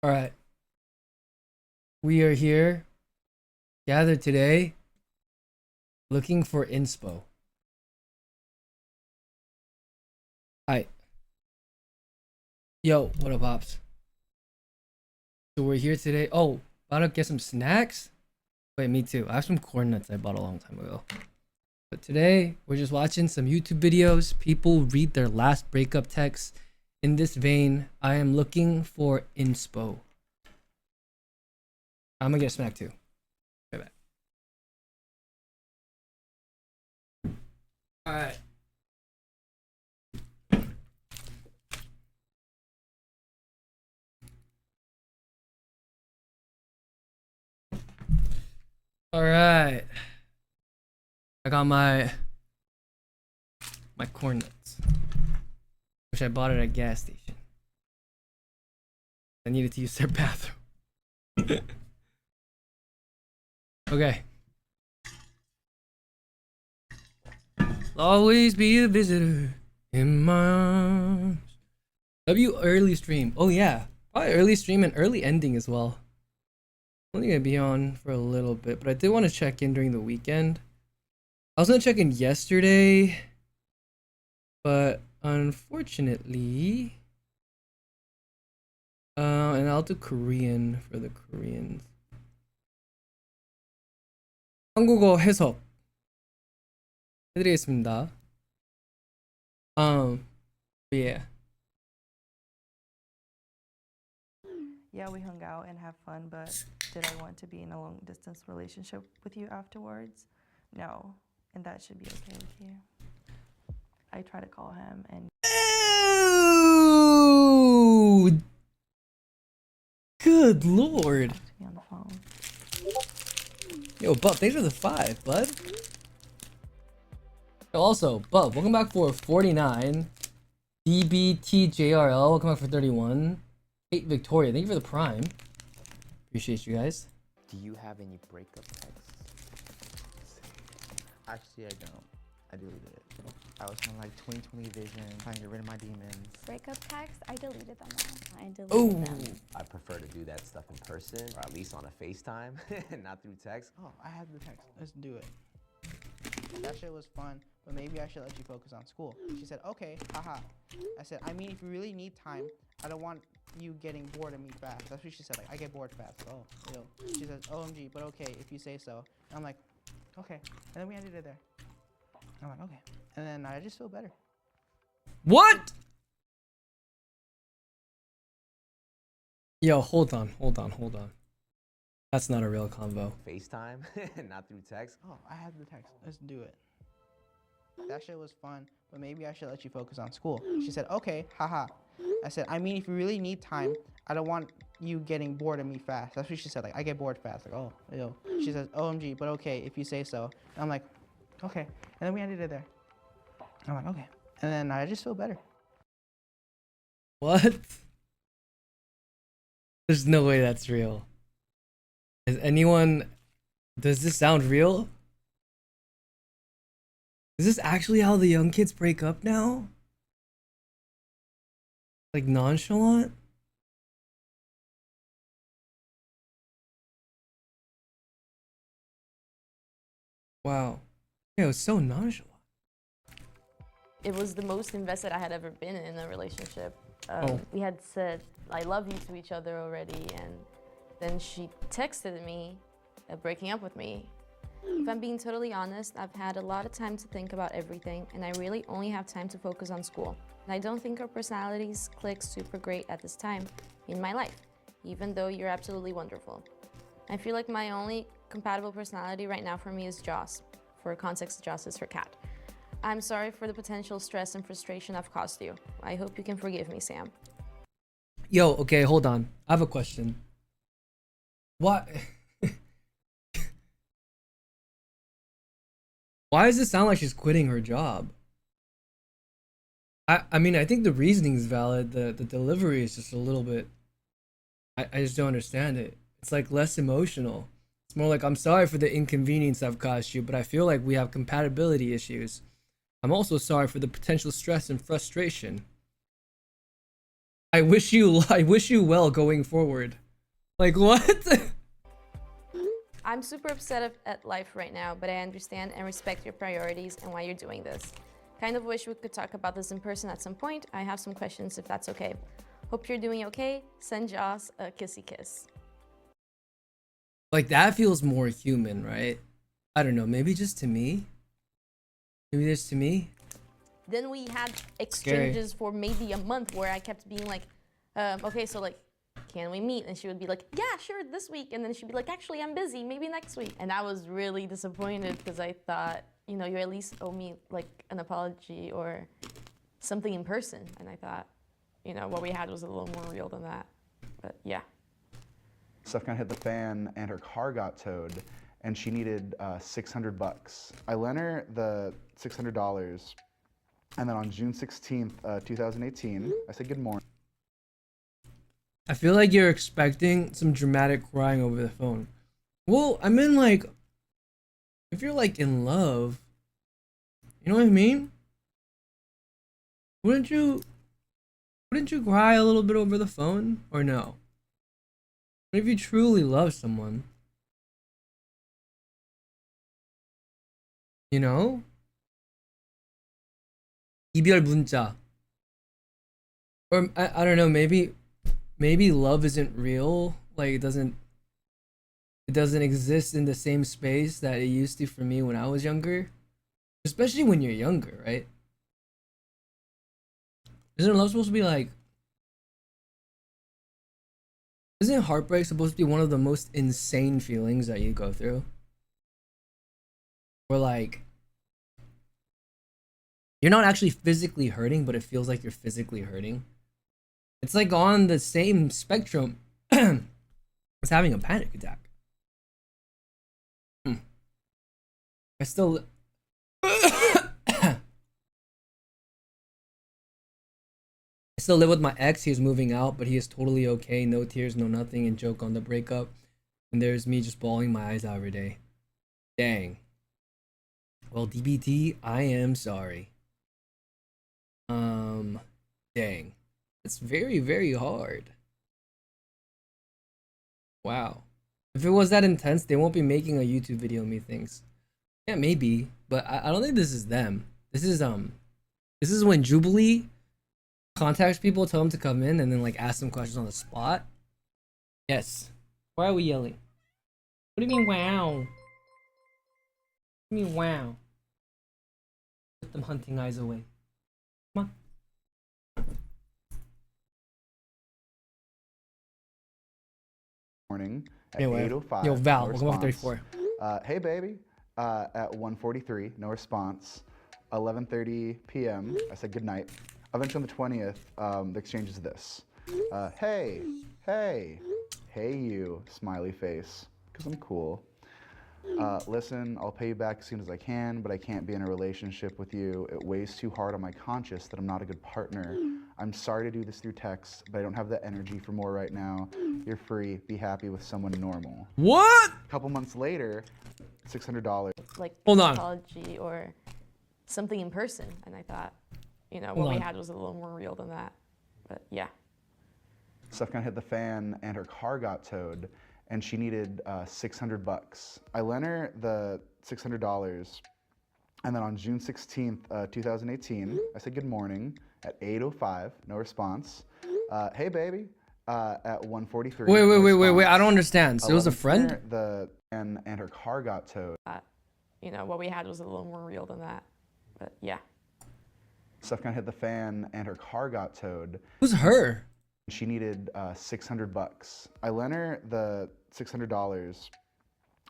All right, we are here gathered today looking for inspo. Hi, yo, what up, pops? So we're here today. Oh, about to get some snacks. Wait, me too. I have some corn nuts I bought a long time ago. But today we're just watching some YouTube videos. People read their last breakup texts. In this vein, I am looking for inspo. I'm gonna get smacked too. Right back. All right. All right. I got my corn nuts, which I bought at a gas station. I needed to use their bathroom. Okay. Always be a visitor in my arms. W early stream. Oh yeah. Probably early stream and early ending as well. Only gonna be on for a little bit, but I did want to check in during the weekend. I was gonna check in yesterday, but unfortunately, and I'll do Korean for the Koreans. 한국어 해석 해드리겠습니다. Yeah. Yeah, we hung out and have fun, but did I want to be in a long distance relationship with you afterwards? No, and that should be okay with you. I try to call him and Oh, good lord. talk to me on the phone. Yo, Bub, thanks for the 5, bud. Yo, also, Bub, welcome back for 49. DBTJRL, welcome back for 31. Kate Victoria, thank you for the prime. Appreciate you guys. Do you have any breakup texts? Actually, I don't. I deleted it. I was kind of like 2020 vision, trying to get rid of my demons. Breakup texts, I deleted them all. I deleted Oh, them. I prefer to do that stuff in person, or at least on a FaceTime, not through text. Oh, I have the text. Let's do it. That shit was fun, but maybe I should let you focus on school. She said, okay, haha. I said, I mean, if you really need time, I don't want you getting bored of me fast. That's what she said. Like, I get bored fast. Oh, yo. She says, OMG, but okay, if you say so. And I'm like, okay. And then we ended it there. I'm like, okay. And then I just feel better. what? Yo, hold on. That's not a real convo. FaceTime, not through text. Oh, I have the text. Let's do it. That shit was fun, but maybe I should let you focus on school. She said, okay, haha. I said, I mean, if you really need time, I don't want you getting bored of me fast. That's what she said. Like, I get bored fast. Like, oh, yo. She says, OMG, but okay, if you say so. And I'm like, okay. And then we ended it there. I'm like, okay. And then I just feel better. What? There's no way that's real. Is anyone... Does this sound real? Is this actually how the young kids break up now? Like nonchalant? Wow. Yeah, it was so nonchalant. It was the most invested I had ever been in a relationship. Oh. We had said, I love you to each other already, and then she texted me, breaking up with me. If I'm being totally honest, I've had a lot of time to think about everything, and I really only have time to focus on school. And I don't think our personalities click super great at this time in my life, even though you're absolutely wonderful. I feel like my only compatible personality right now for me is Joss. For context, Joss is her cat. I'm sorry for the potential stress and frustration I've caused you. I hope you can forgive me, Sam. Yo, okay, hold on. I have a question. What? Why does it sound like she's quitting her job? I mean, I think the reasoning is valid. The delivery is just a little bit... I just don't understand it. It's like less emotional. It's more like, I'm sorry for the inconvenience I've caused you, but I feel like we have compatibility issues. I'm also sorry for the potential stress and frustration. I wish you well going forward. Like what? I'm super upset at life right now, but I understand and respect your priorities and why you're doing this. Kind of wish we could talk about this in person at some point. I have some questions if that's okay. Hope you're doing okay. Send Joss a kissy kiss. Like that feels more human, right? I don't know, maybe just to me? Maybe just to me? Then we had exchanges for maybe a month where I kept being like, okay, so like, can we meet? And she would be like, yeah, sure, this week. And then she'd be like, actually, I'm busy, maybe next week. And I was really disappointed because I thought, you know, you at least owe me like an apology or something in person. And I thought, you know, what we had was a little more real than that. But yeah. Stuff kind of hit the fan and her car got towed and she needed $600. I lent her the $600 and then on June 16th, 2018, I said good morning. I feel like you're expecting some dramatic crying over the phone. Well, I mean, like, if you're like in love, you know what I mean? Wouldn't you cry a little bit over the phone or no? What if you truly love someone? You know? 이별 문자. Or I don't know, maybe love isn't real. Like it doesn't exist in the same space that it used to for me when I was younger. Especially when you're younger, right? Isn't love supposed to be like, isn't heartbreak supposed to be one of the most insane feelings that you go through? Or like, you're not actually physically hurting, but it feels like you're physically hurting. It's like on the same spectrum as having a panic attack. I still I still live with my ex. He is moving out, but he is totally okay. No tears, no nothing, and joke on the breakup. And there's me just bawling my eyes out every day. Dang. Well, DBT, I am sorry. Dang. It's very, very hard. Wow. If it was that intense, they won't be making a YouTube video, methinks. Yeah, maybe, but I don't think this is them. This is when Jubilee contacts people, tell them to come in, and then like ask them questions on the spot. Yes. Why are we yelling? What do you mean, wow? What do you mean, wow? Put them hunting eyes away. Come on. Morning at Anyway, 8:05. yo, Val, no welcome off response. 34. Hey, baby. At 1:43, no response. 11:30 p.m. I said good night. Eventually on the 20th, the exchange is this. Hey, you, smiley face, because I'm cool. Listen, I'll pay you back as soon as I can, but I can't be in a relationship with you. It weighs too hard on my conscience that I'm not a good partner. I'm sorry to do this through text, but I don't have the energy for more right now. You're free. Be happy with someone normal. What? A couple months later, $600. Like Hold an on. apology or something in person. And I thought, you know, Hold what we on. had was a little more real than that. But yeah. Stuff kind of hit the fan and her car got towed and she needed $600. I lent her the $600 and then on June 16th, 2018, I said good morning at 8:05, no response. Hey, baby. At 1:43. Wait, I don't understand. So it was a friend? And her car got towed. You know, what we had was a little more real than that. But yeah. Stuff kind of hit the fan and her car got towed. Who's her? She needed $600. I lent her the $600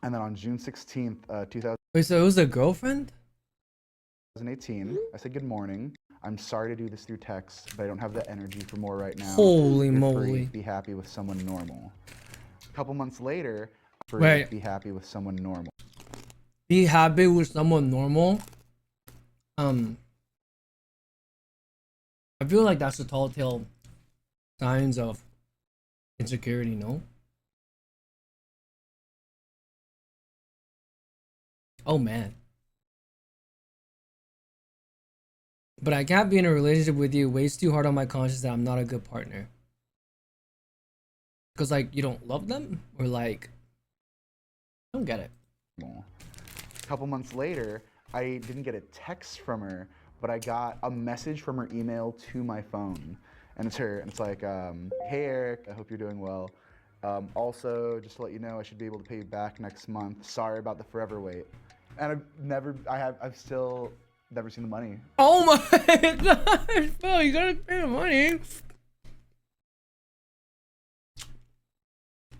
and then on June 16th, 2018, Wait, so it was a girlfriend? I said good morning. I'm sorry to do this through text, but I don't have the energy for more right now. Holy You're moly. free. Be happy with someone normal. A couple months later, Wait. be happy with someone normal. Be happy with someone normal? I feel like that's the tall tale signs of insecurity, no? Oh man. but I can't be in a relationship with you. Weighs too hard on my conscience that I'm not a good partner. Because, like, you don't love them? Or, like, I don't get it. A couple months later, I didn't get a text from her, but I got a message from her email to my phone. And it's her, and it's like, hey Eric, I hope you're doing well. Also, just to let you know, I should be able to pay you back next month. Sorry about the forever wait. And I've still never seen the money. Oh my gosh, bro, you gotta pay the money.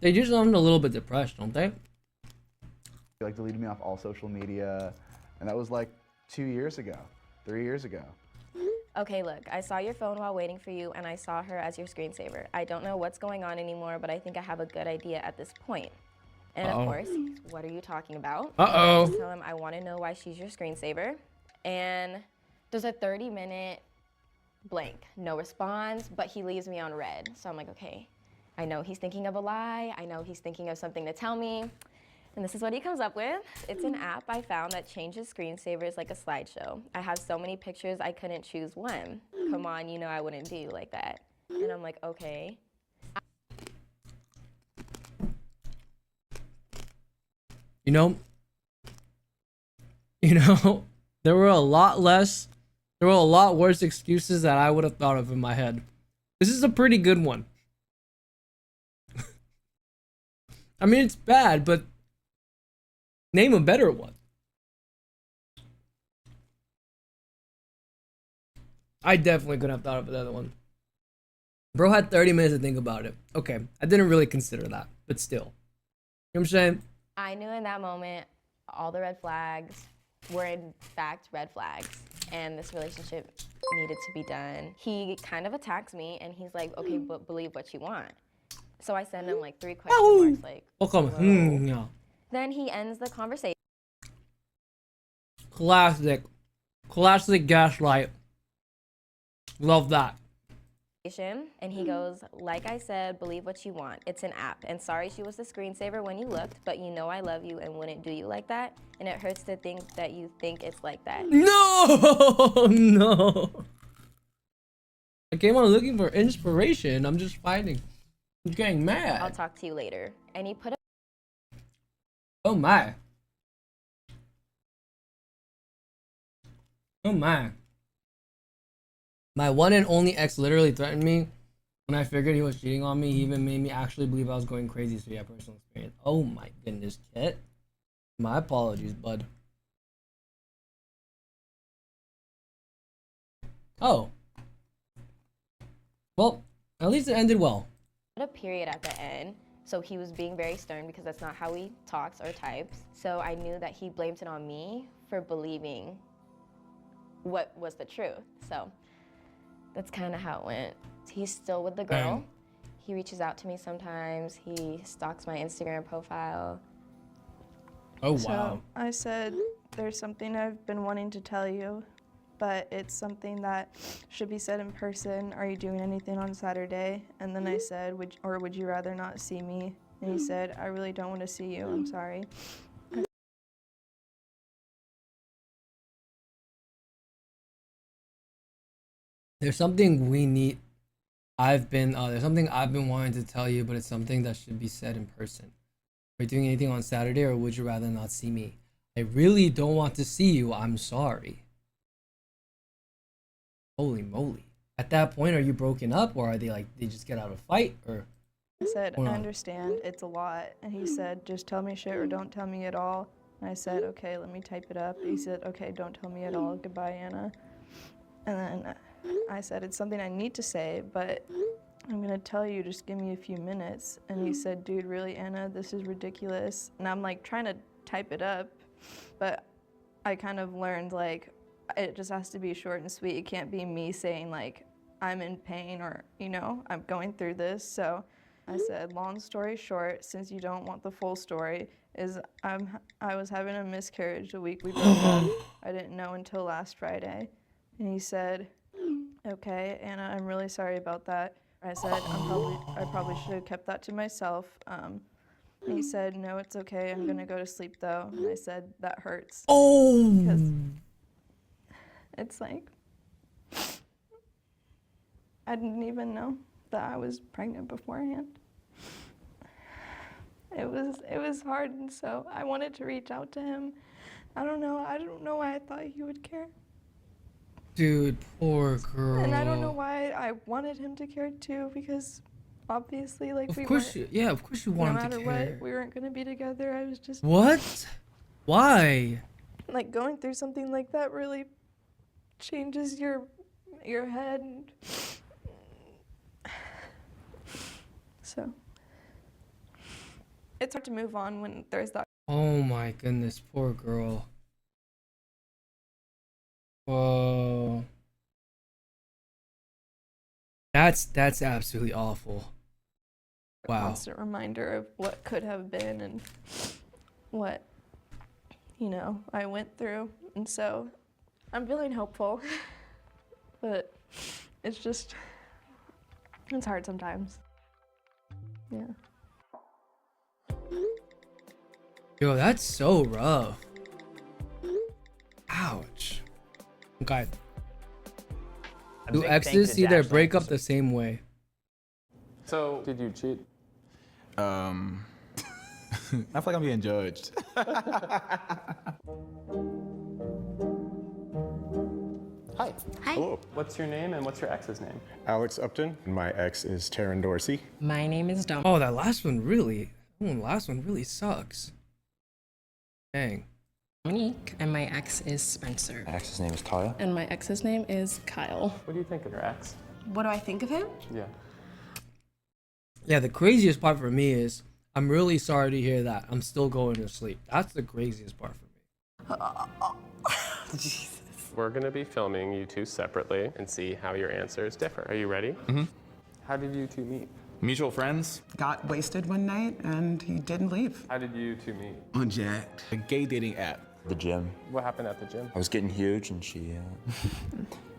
They just sound a little bit depressed, don't they? She like deleted me off all social media, and that was like 2 years ago, 3 years ago. Okay, look, I saw your phone while waiting for you, and I saw her as your screensaver. I don't know what's going on anymore, but I think I have a good idea at this point. And of course, what are you talking about? Just tell him I want to know why she's your screensaver. And there's a 30-minute blank, no response, but he leaves me on red. So I'm like, okay, I know he's thinking of a lie. I know he's thinking of something to tell me. And this is what he comes up with. It's an app I found that changes screensavers like a slideshow. I have so many pictures, I couldn't choose one. Come on, you know I wouldn't do you like that. And I'm like, okay. You know, there were a lot worse excuses that I would have thought of in my head. This is a pretty good one. I mean, it's bad, but name a better one. I definitely couldn't have thought of another one. Bro had 30 minutes to think about it. Okay, I didn't really consider that, but still. You know what I'm saying? I knew in that moment all the red flags were in fact red flags, and this relationship needed to be done. He kind of attacks me, and he's like, okay, but believe what you want. So I send him like 3 question marks, like, Okay. Then he ends the conversation. Classic gaslight. Love that. And he goes, like I said, believe what you want. It's an app. And sorry she was the screensaver when you looked, but you know I love you and wouldn't do you like that. And it hurts to think that you think it's like that. No. I came on looking for inspiration. I'm just fighting. I'm getting mad. I'll talk to you later. And he put a Oh my. Oh my. My one and only ex literally threatened me when I figured he was cheating on me. He even made me actually believe I was going crazy, so yeah, personal experience. Oh my goodness, Kit. My apologies, bud. Oh. Well, at least it ended well. Put a period at the end. So he was being very stern because that's not how he talks or types. So I knew that he blamed it on me for believing what was the truth. So that's kind of how it went. He's still with the girl. He reaches out to me sometimes. He stalks my Instagram profile. Oh, wow. So I said, there's something I've been wanting to tell you, but it's something that should be said in person. Are you doing anything on Saturday? And then I said, would you rather not see me? And he said, I really don't want to see you. I'm sorry. There's something we need. There's something I've been wanting to tell you, but it's something that should be said in person. Are you doing anything on Saturday, or would you rather not see me? I really don't want to see you. I'm sorry. Holy moly. At that point, are you broken up, or are they just get out of fight, or? I said, I understand, it's a lot. And he said, just tell me shit or don't tell me at all. And I said, okay, let me type it up. He said, okay, don't tell me at all. Goodbye, Anna. And then I said, it's something I need to say, but I'm gonna tell you, just give me a few minutes. And he said, dude, really, Anna, this is ridiculous. And I'm like trying to type it up, but I kind of learned it just has to be short and sweet. It can't be me saying I'm in pain or, I'm going through this. So I said, long story short, since you don't want the full story, is I was having a miscarriage the week we broke up. I didn't know until last Friday. And he said, okay, Anna, I'm really sorry about that. I said, I probably should have kept that to myself. And he said, no, it's okay. I'm gonna go to sleep though. And I said, that hurts. Oh. Because it's I didn't even know that I was pregnant beforehand. It was hard, and so I wanted to reach out to him. I don't know why I thought he would care. Dude, poor girl. And I don't know why I wanted him to care too, because obviously, like, Of we course weren't, you, yeah, of course you want no him matter to care. what, we weren't gonna be together. I was just What? Why? like, going through something like that really changes your head, and so it's hard to move on when there's that. Oh my goodness, poor girl. Whoa. That's absolutely awful. Wow. Constant reminder of what could have been and what, you know, I went through. And so I'm feeling hopeful, but it's just, it's hard sometimes. Yeah. Yo, that's so rough. Ouch. Okay. Do exes see their breakup the same way? So, did you cheat? I feel like I'm being judged. Hi. Hi. Hello. What's your name and what's your ex's name? Alex Upton. My ex is Taryn Dorsey. My name is Dom. Oh, that last one really sucks. Dang. Monique, and my ex is Spencer. My ex's name is Kaya. And my ex's name is Kyle. What do you think of your ex? What do I think of him? Yeah. Yeah, the craziest part for me is I'm really sorry to hear that. I'm still going to sleep. That's the craziest part for me. Jesus. We're gonna be filming you two separately and see how your answers differ. Are you ready? Mm-hmm. How did you two meet? Mutual friends. Got wasted one night and he didn't leave. How did you two meet? On Jack. A gay dating app. The gym. What happened at the gym? I was getting huge and she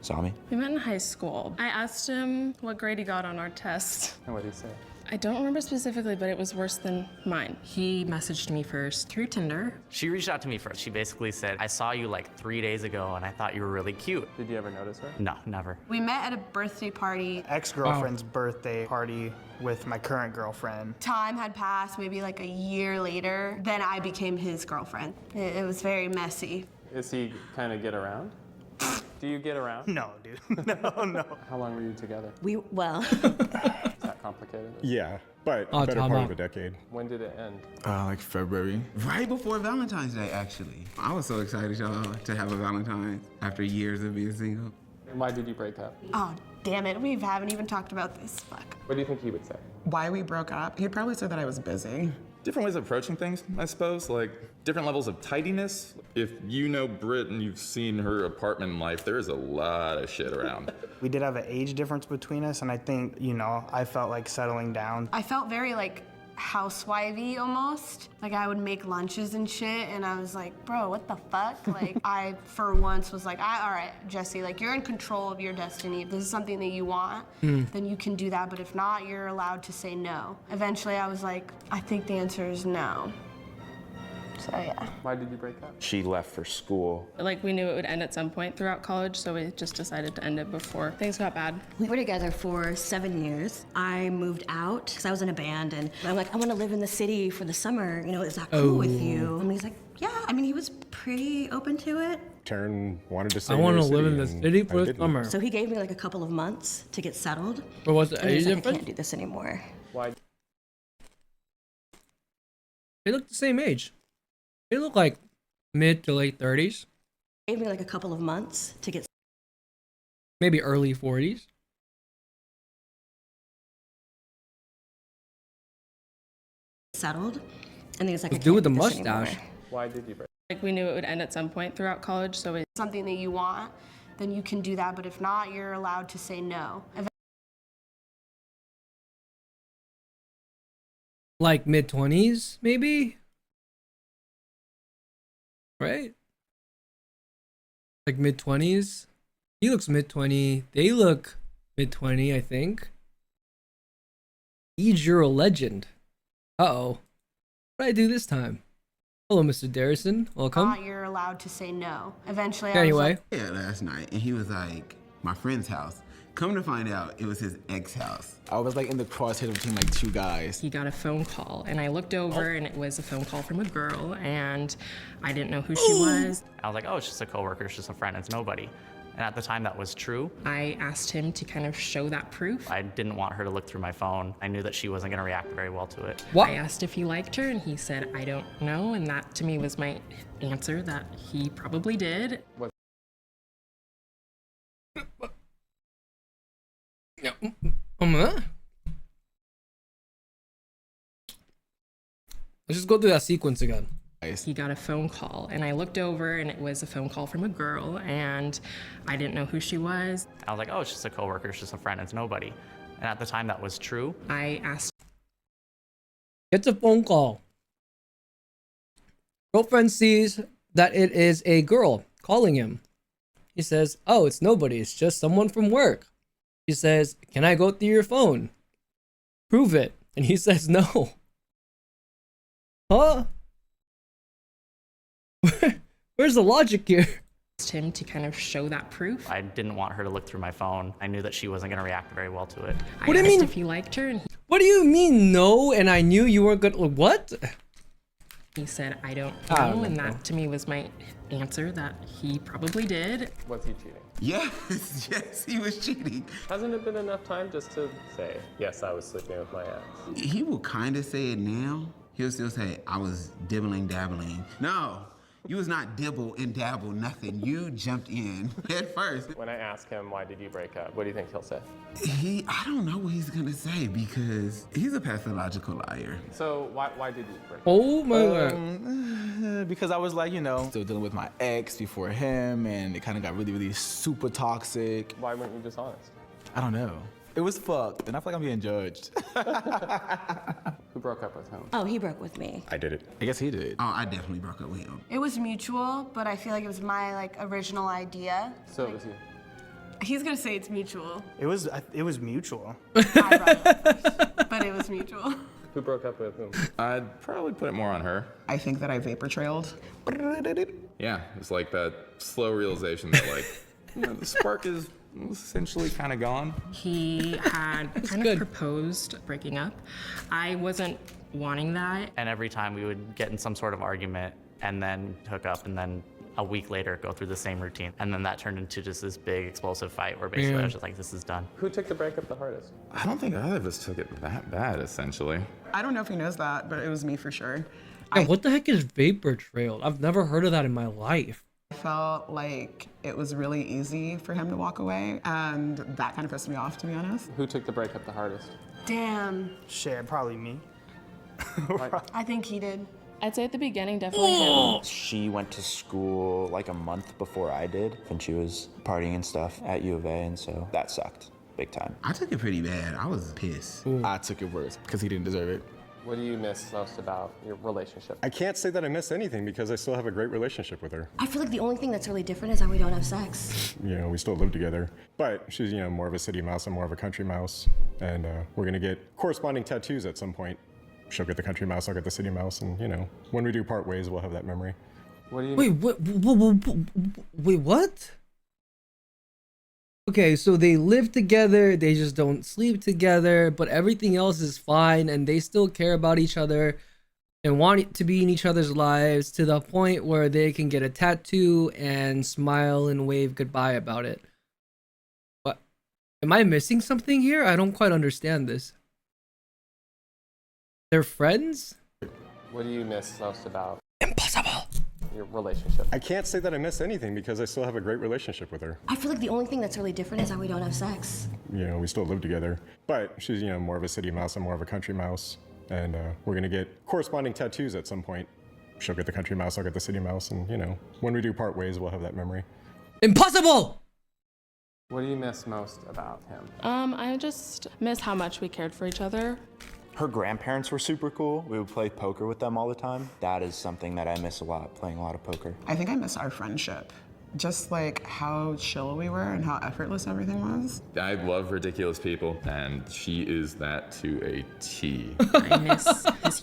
saw me. We met in high school. I asked him what grade he got on our test. And what did he say? I don't remember specifically, but it was worse than mine. He messaged me first through Tinder. She reached out to me first. She basically said, I saw you like 3 days ago and I thought you were really cute. Did you ever notice her? No, never. We met at a birthday party. Ex-girlfriend's birthday party with my current girlfriend. Time had passed, maybe like a year later. Then I became his girlfriend. It was very messy. Is he kind of get around? Do you get around? No, dude. No. How long were you together? Well. Is that complicated? Yeah, but Oh, better time part out. of a decade. When did it end? Like February. Right before Valentine's Day, actually. I was so excited, y'all, to have a Valentine's after years of being single. And why did you break up? Oh, damn it. We haven't even talked about this. Fuck. What do you think he would say? Why we broke up? He'd probably say that I was busy. Different ways of approaching things, I suppose, like different levels of tidiness. If you know Britt and you've seen her apartment life, there is a lot of shit around. We did have an age difference between us, and I think, you know, I felt like settling down. I felt very like housewifey almost. Like I would make lunches and shit, and I was like, bro, what the fuck? Like I, for once, was like, all right, Jesse, like you're in control of your destiny. If this is something that you want, then you can do that. But if not, you're allowed to say no. Eventually, I was like, I think the answer is no. So yeah. Why did you break up? She left for school. Like we knew it would end at some point throughout college, so we just decided to end it before things got bad. We were together for 7 years. I moved out because I was in a band, and I'm like, I want to live in the city for the summer. You know, is that cool with you? And he's like, yeah. I mean, he was pretty open to it. Taryn wanted to stay I in want New to York live in the and city I for the didn't. summer. So he gave me like a couple of months to get settled. But what's the And he age was like, I difference? can't do this anymore. Why? They look the same age. They look like mid to late 30s. Gave me like a couple of months to get Maybe early 40s. settled. And he was like, I Let's do can't with the do this mustache. anymore. Why did you break up? Like we knew it would end at some point throughout college, so we Something that you want, then you can do that. But if not, you're allowed to say no. Like mid 20s, maybe? Right? Like mid 20s? He looks mid 20. They look mid 20, I think. Eaj, you're a legend. Uh-oh. What did I do this time? Hello, Mr. Darrison. Welcome. Not, you're allowed to say no. Eventually, I was Anyway. like, Yeah, last night, and he was like, my friend's house. Come to find out, it was his ex house. I was like in the crosshair between like two guys. He got a phone call, and I looked over, and it was a phone call from a girl, and I didn't know who she was. I was like, oh, it's just a coworker, it's just a friend, it's nobody. And at the time that was true. I asked him to kind of show that proof. I didn't want her to look through my phone. I knew that she wasn't gonna react very well to it. What? I asked if he liked her, and he said, I don't know, and that to me was my answer that he probably did. What? Let's just go through that sequence again. He got a phone call, and I looked over, and it was a phone call from a girl, and I didn't know who she was. I was like, oh, it's just a coworker, it's just a friend, it's nobody. And at the time that was true. I asked. Gets a phone call. Girlfriend sees that it is a girl calling him. He says, oh, it's nobody, it's just someone from work. She says, can I go through your phone? Prove it. And he says, no. Huh? Where's the logic here? Asked him to kind of show that proof. I didn't want her to look through my phone. I knew that she wasn't gonna react very well to it. What do you mean? If he liked her, and what do you mean no? And I knew you weren't good. What? He said, I don't know, and that to me was my answer that he probably did. Was he cheating? Yes, yes, he was cheating. Hasn't it been enough time just to say, yes, I was sleeping with my ex? He will kind of say it now. He'll still say, I was dibbling dabbling. No, you was not dibble and dabble, nothing. You jumped in head first. When I ask him, why did you break up? What do you think he'll say? I don't know what he's gonna say because he's a pathological liar. So why did you break up? Oh my God. Because I was like, you know, still dealing with my ex before him, and it kind of got really, really super toxic. Why weren't you just honest? I don't know. It was fucked, and I feel like I'm being judged. Who broke up with whom? Oh, he broke with me. I did it. I guess he did. Oh, I definitely broke up with him. It was mutual, but I feel like it was my original idea. So it was you. He's gonna say it's mutual. It was mutual. I brought it up first, but it was mutual. Who broke up with whom? I'd probably put it more on her. I think that I vapor trailed. Yeah, it's like that slow realization that like, the spark is essentially kind of gone. He had kind of proposed breaking up. I wasn't wanting that. And every time we would get in some sort of argument and then hook up and then a week later go through the same routine. And then that turned into just this big explosive fight where basically I was just like, this is done. Who took the breakup the hardest? I don't think either of us took it that bad, essentially. I don't know if he knows that, but it was me for sure. Yeah, what the heck is vapor trailed? I've never heard of that in my life. I felt like it was really easy for him to walk away, and that kind of pissed me off, to be honest. Who took the breakup the hardest? Damn. Shit, probably me. I think he did. I'd say at the beginning, definitely him. She went to school like a month before I did, and she was partying and stuff at U of A, and so that sucked big time. I took it pretty bad. I was pissed. I took it worse because he didn't deserve it. What do you miss most about your relationship? I can't say that I miss anything because I still have a great relationship with her. I feel like the only thing that's really different is that we don't have sex. You know, we still live together, but she's, you know, more of a city mouse and more of a country mouse. And we're gonna get corresponding tattoos at some point. She'll get the country mouse, I'll get the city mouse, and you know, when we do part ways, we'll have that memory. What do you Wait, what? Okay, so they live together, they just don't sleep together, but everything else is fine, and they still care about each other and want to be in each other's lives to the point where they can get a tattoo and smile and wave goodbye about it. What? Am I missing something here? I don't quite understand this. They're friends? What do you miss most about Impossible. your relationship? I can't say that I miss anything because I still have a great relationship with her. I feel like the only thing that's really different is that we don't have sex. You know, we still live together, but she's, you know, more of a city mouse and more of a country mouse. And we're gonna get corresponding tattoos at some point. She'll get the country mouse, I'll get the city mouse, and you know, when we do part ways, we'll have that memory. Impossible! What do you miss most about him? I just miss how much we cared for each other. Her grandparents were super cool. We would play poker with them all the time. That is something that I miss a lot, playing a lot of poker. I think I miss our friendship. Just like how chill we were and how effortless everything was. I love ridiculous people, and she is that to a T. I miss his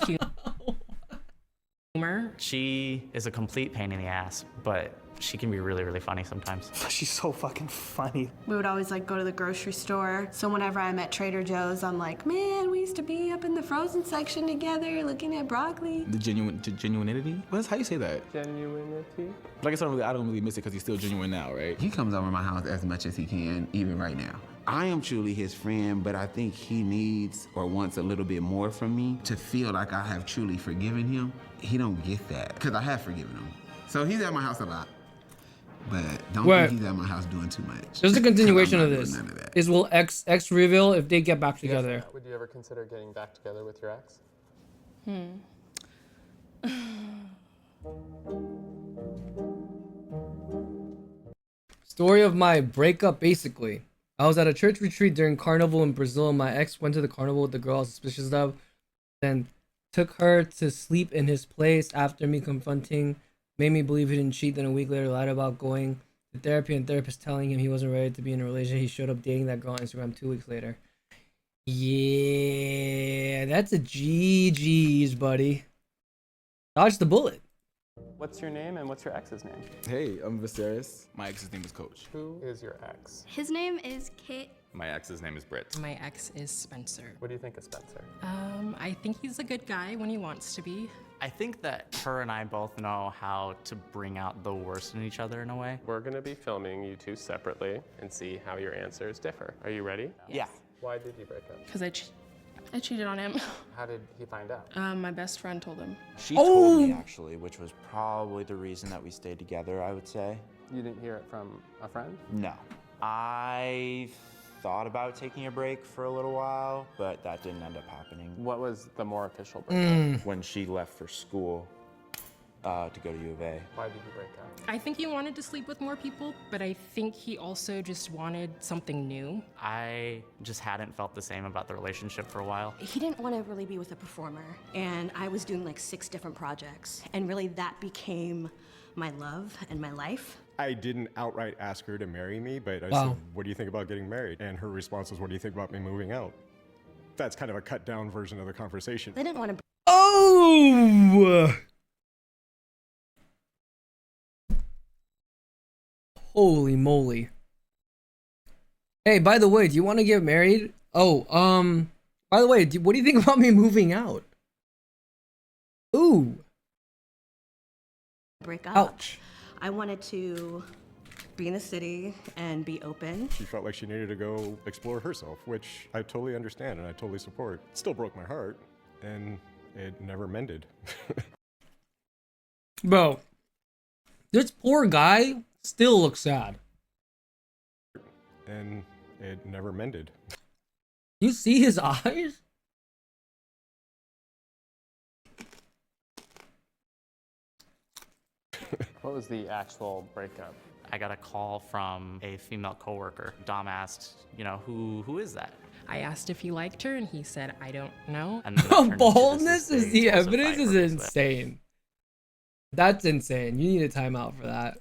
humor. She is a complete pain in the ass, but She can be really, really funny sometimes. She's so fucking funny. We would always like go to the grocery store. So whenever I'm at Trader Joe's, I'm like, man, we used to be up in the frozen section together looking at broccoli. The genuinity? How you say that? Genuinity? But I guess I don't really miss it because he's still genuine now, right? He comes over my house as much as he can, even right now. I am truly his friend, but I think he needs or wants a little bit more from me to feel like I have truly forgiven him. He don't get that, because I have forgiven him. So he's at my house a lot. But don't think he's at my house doing too much. Just a continuation of this. Is will X reveal if they get back together? Yeah. Would you ever consider getting back together with your ex? Story of my breakup, basically. I was at a church retreat during carnival in Brazil, and my ex went to the carnival with the girl I was suspicious of, then took her to sleep in his place after me confronting, made me believe he didn't cheat, then a week later lied about going to therapy and therapist telling him he wasn't ready to be in a relationship. He showed up dating that girl on Instagram 2 weeks later. Yeah, that's a GG's, buddy. Dodge the bullet. What's your name and what's your ex's name? Hey, I'm Viserys. My ex's name is Coach. Who is your ex? His name is Kit. My ex's name is Britt. My ex is Spencer. What do you think of Spencer? I think he's a good guy when he wants to be. I think that her and I both know how to bring out the worst in each other in a way. We're gonna be filming you two separately and see how your answers differ. Are you ready? Yeah. Why did you break up? Because I cheated on him. How did he find out? My best friend told him. She told me, actually, which was probably the reason that we stayed together, I would say. You didn't hear it from a friend? No. I thought about taking a break for a little while, but that didn't end up happening. What was the more official breakup? When she left for school to go to U of A. Why did you break up? I think he wanted to sleep with more people, but I think he also just wanted something new. I just hadn't felt the same about the relationship for a while. He didn't want to really be with a performer, and I was doing like 6 different projects, and really that became my love and my life. I didn't outright ask her to marry me, but I Wow. said, what do you think about getting married? And her response was, what do you think about me moving out? That's kind of a cut down version of the conversation. I didn't want to. Oh! Holy moly. Hey, by the way, do you want to get married? Oh, by the way, what do you think about me moving out? Ooh. Break up. Ouch. I wanted to be in the city and be open. She felt like she needed to go explore herself, which I totally understand and I totally support. It still broke my heart, and it never mended. Bro, this poor guy still looks sad. And it never mended. You see his eyes? What was the actual breakup? I got a call from a female coworker. Dom asked, who is that? I asked if he liked her, and he said, I don't know. And then that turned into this Boldness is big the explosive evidence fight is where it was like- insane. That's insane. You need a timeout for that.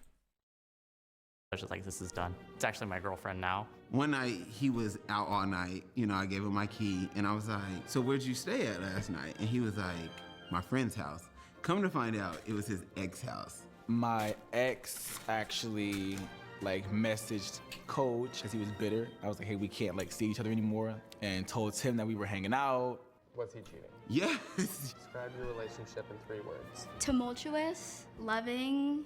I was just like, this is done. It's actually my girlfriend now. One night, he was out all night. I gave him my key, and I was like, so where'd you stay at last night? And he was like, my friend's house. Come to find out, it was his ex house. My ex actually messaged Coach because he was bitter. I was like, hey, we can't see each other anymore, and told him that we were hanging out. Was he cheating? Yes. Describe your relationship in 3 words. Tumultuous, loving,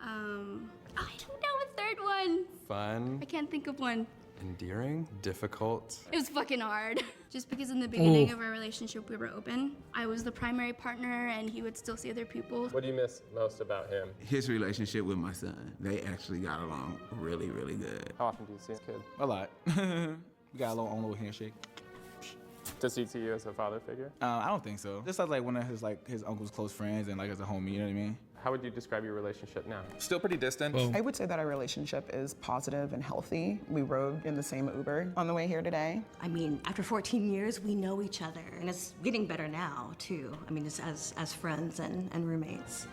I don't know a third one. Fun, I can't think of one. endearing, difficult. It was fucking hard. Just because in the beginning of our relationship we were open. I was the primary partner and he would still see other people. What do you miss most about him? His relationship with my son. They actually got along really, really good. How often do you see his kid? A lot. We got a own little handshake. Does he see you as a father figure? I don't think so. Just as one of his uncle's close friends and as a homie, you know what I mean? How would you describe your relationship now? Still pretty distant. I would say that our relationship is positive and healthy. We rode in the same Uber on the way here today. I mean, after 14 years, we know each other, and it's getting better now, too. I mean, it's as friends and roommates.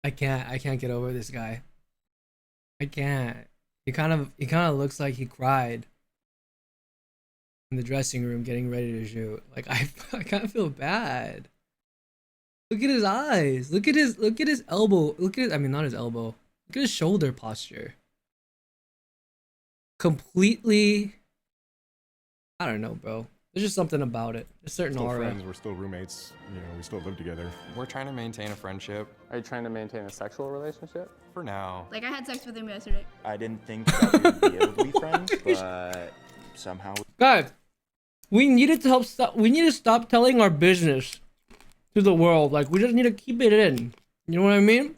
I can't get over this guy. I can't. He kind of looks like he cried in the dressing room getting ready to shoot. I kind of feel bad. Look at his eyes. Look at his elbow. I mean, not his elbow. Look at his shoulder posture. Completely, I don't know, bro. There's just something about it. A certain Still aura. friends, we're still roommates. You know, we still live together. We're trying to maintain a friendship. Are you trying to maintain a sexual relationship? For now. Like, I had sex with him yesterday. I didn't think that we would be able to be friends, but somehow. Guys, we needed to stop. We need to stop telling our business to the world. Like, we just need to keep it in. You know what I mean?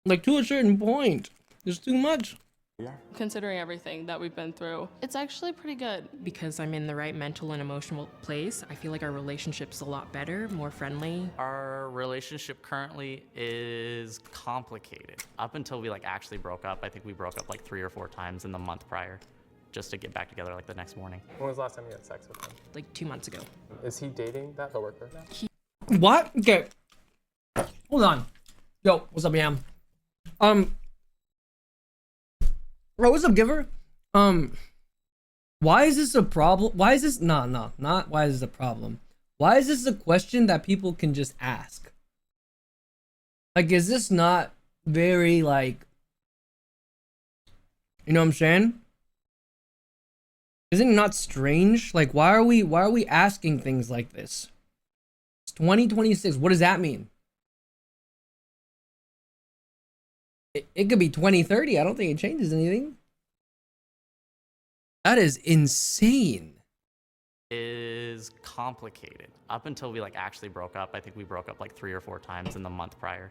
Like, to a certain point. There's too much. Yeah. Considering everything that we've been through, it's actually pretty good. Because I'm in the right mental and emotional place, I feel like our relationship's a lot better, more friendly. Our relationship currently is complicated. Up until we like actually broke up, I think we broke up like 3 or 4 times in the month prior, just to get back together like the next morning. When was the last time you had sex with him? Like 2 months ago. Is he dating that coworker now? What? Okay. Hold on. Yo, what's up, Yam? Bro, what's up, Giver? Why is this a problem? Why is this not why is this a problem? Why is this a question that people can just ask? Like, is this not very, like, you know what I'm saying? Isn't it not strange? Like, why are we asking things like this? It's 2026. What does that mean? It could be 2030. I don't think it changes anything. That is insane. Is complicated. Up until we like actually broke up, I think we broke up like 3 or 4 times in the month prior,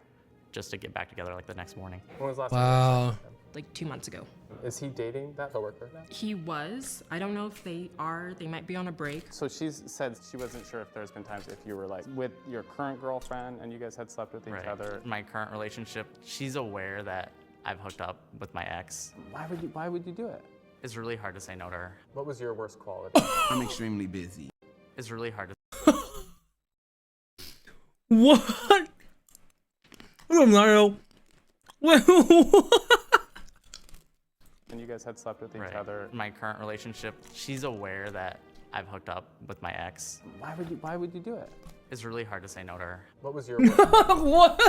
just to get back together like the next morning. When was the last time you had sex with him? Like 2 months ago. Is he dating that coworker now? He was. I don't know if they are. They might be on a break. So she said she wasn't sure if there's been times if you were like with your current girlfriend and you guys had slept with each other. My current relationship, she's aware that I've hooked up with my ex. Why would you do it? It's really hard to say no to her. What was your worst quality? I'm extremely busy. It's really hard to. What? I'm not. What? And you guys had slept with each other. My current relationship, she's aware that I've hooked up with my ex. Why would you do it? It's really hard to say no to her. What was your worst quality? What?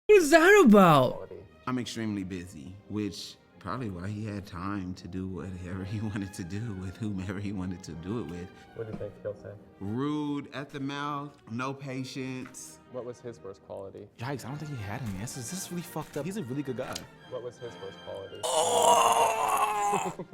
What is that about? I'm extremely busy, which probably why he had time to do whatever he wanted to do with whomever he wanted to do it with. What do you think he'll say? Rude at the mouth, no patience. What was his worst quality? Yikes, I don't think he had any. This is really fucked up. He's a really good guy. What was his worst quality?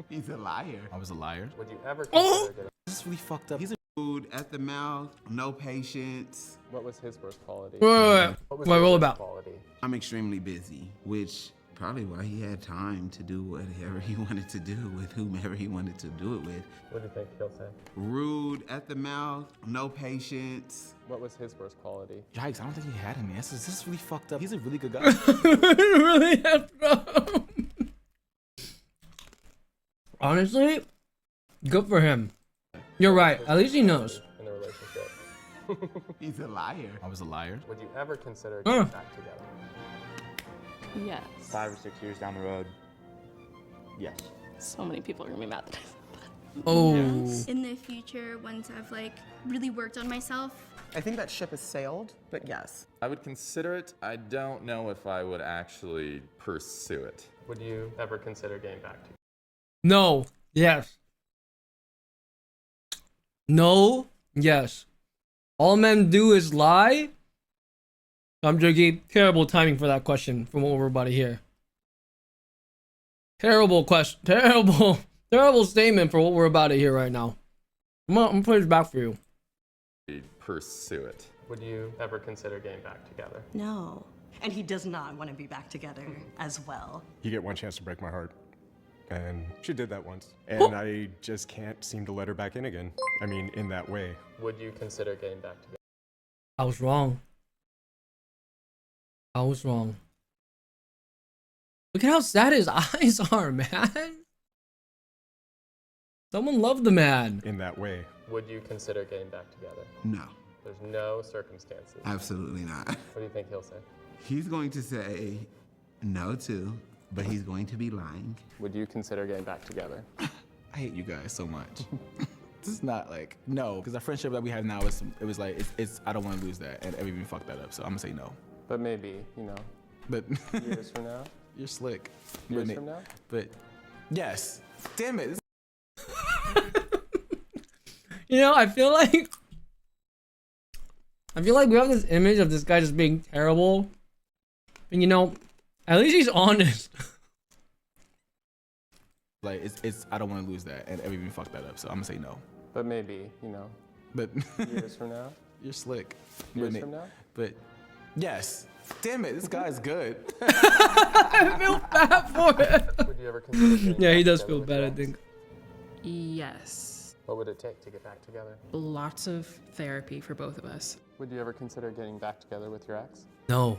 He's a liar. I was a liar. Would you ever consider getting... This is really fucked up. He's a rude at the mouth, no patience. What was his worst quality? Wait, roll about. Quality? I'm extremely busy, which probably why he had time to do whatever he wanted to do with whomever he wanted to do it with. What do you think he'll say? Rude at the mouth, no patience. What was his worst quality? Yikes, I don't think he had any. This is really fucked up. He's a really good guy. Really effed up. Honestly, good for him. You're right. At least he knows. In the relationship. He's a liar. I was a liar. Would you ever consider getting back together? Yes. 5 or 6 years down the road, yes. So many people are gonna be mad that I said that. Oh. In the future, once I've like really worked on myself. I think that ship has sailed, but yes. I would consider it. I don't know if I would actually pursue it. Would you ever consider getting back together? No. Yes. No. Yes. All men do is lie. I'm joking. Terrible timing for that question from what we're about to hear. Terrible question. Terrible statement for what we're about to hear right now. I'm gonna put it back for you. Pursue it. Would you ever consider getting back together? No. And he does not want to be back together as well. You get one chance to break my heart. And she did that once. And I just can't seem to let her back in again. I mean, in that way. Would you consider getting back together? I was wrong. Look at how sad his eyes are, man. Someone loved the man. In that way. Would you consider getting back together? No. There's no circumstances. Absolutely not. What do you think he'll say? He's going to say no too, but he's going to be lying. Would you consider getting back together? I hate you guys so much. This is not like, no, because the friendship that we have now is, it was like, it's I don't want to lose that, and I've even fucked that up, so I'm gonna say no. But maybe, you know, But years from now? you're slick. Years But from now? But yes, damn it. You know, I feel like we have this image of this guy just being terrible. And you know, at least he's honest. Like, it's I don't want to lose that, and I've even fucked that up, so I'm gonna say no. But maybe, you know, But years from now? you're slick. Years But from now? But yes, damn it, this guy's good. I feel bad for him. Would you ever consider getting Yeah, he back does together feel with bad, your I ex? think. Yes. What would it take to get back together? Lots of therapy for both of us. Would you ever consider getting back together with your ex? No.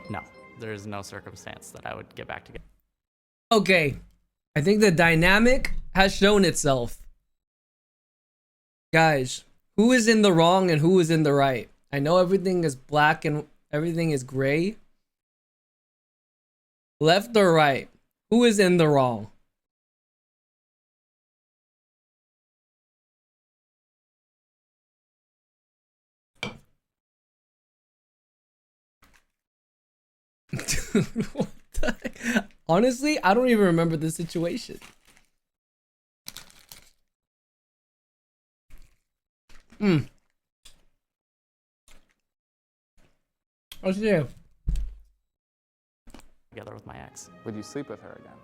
No, there's no circumstance that I would get back together. Okay. I think the dynamic has shown itself. Guys, who is in the wrong and who is in the right? I know everything is black and everything is gray. Left or right? Who is in the wrong? Dude, what the heck? Honestly, I don't even remember the situation. Let's see. Together with my ex. Would you sleep with her again?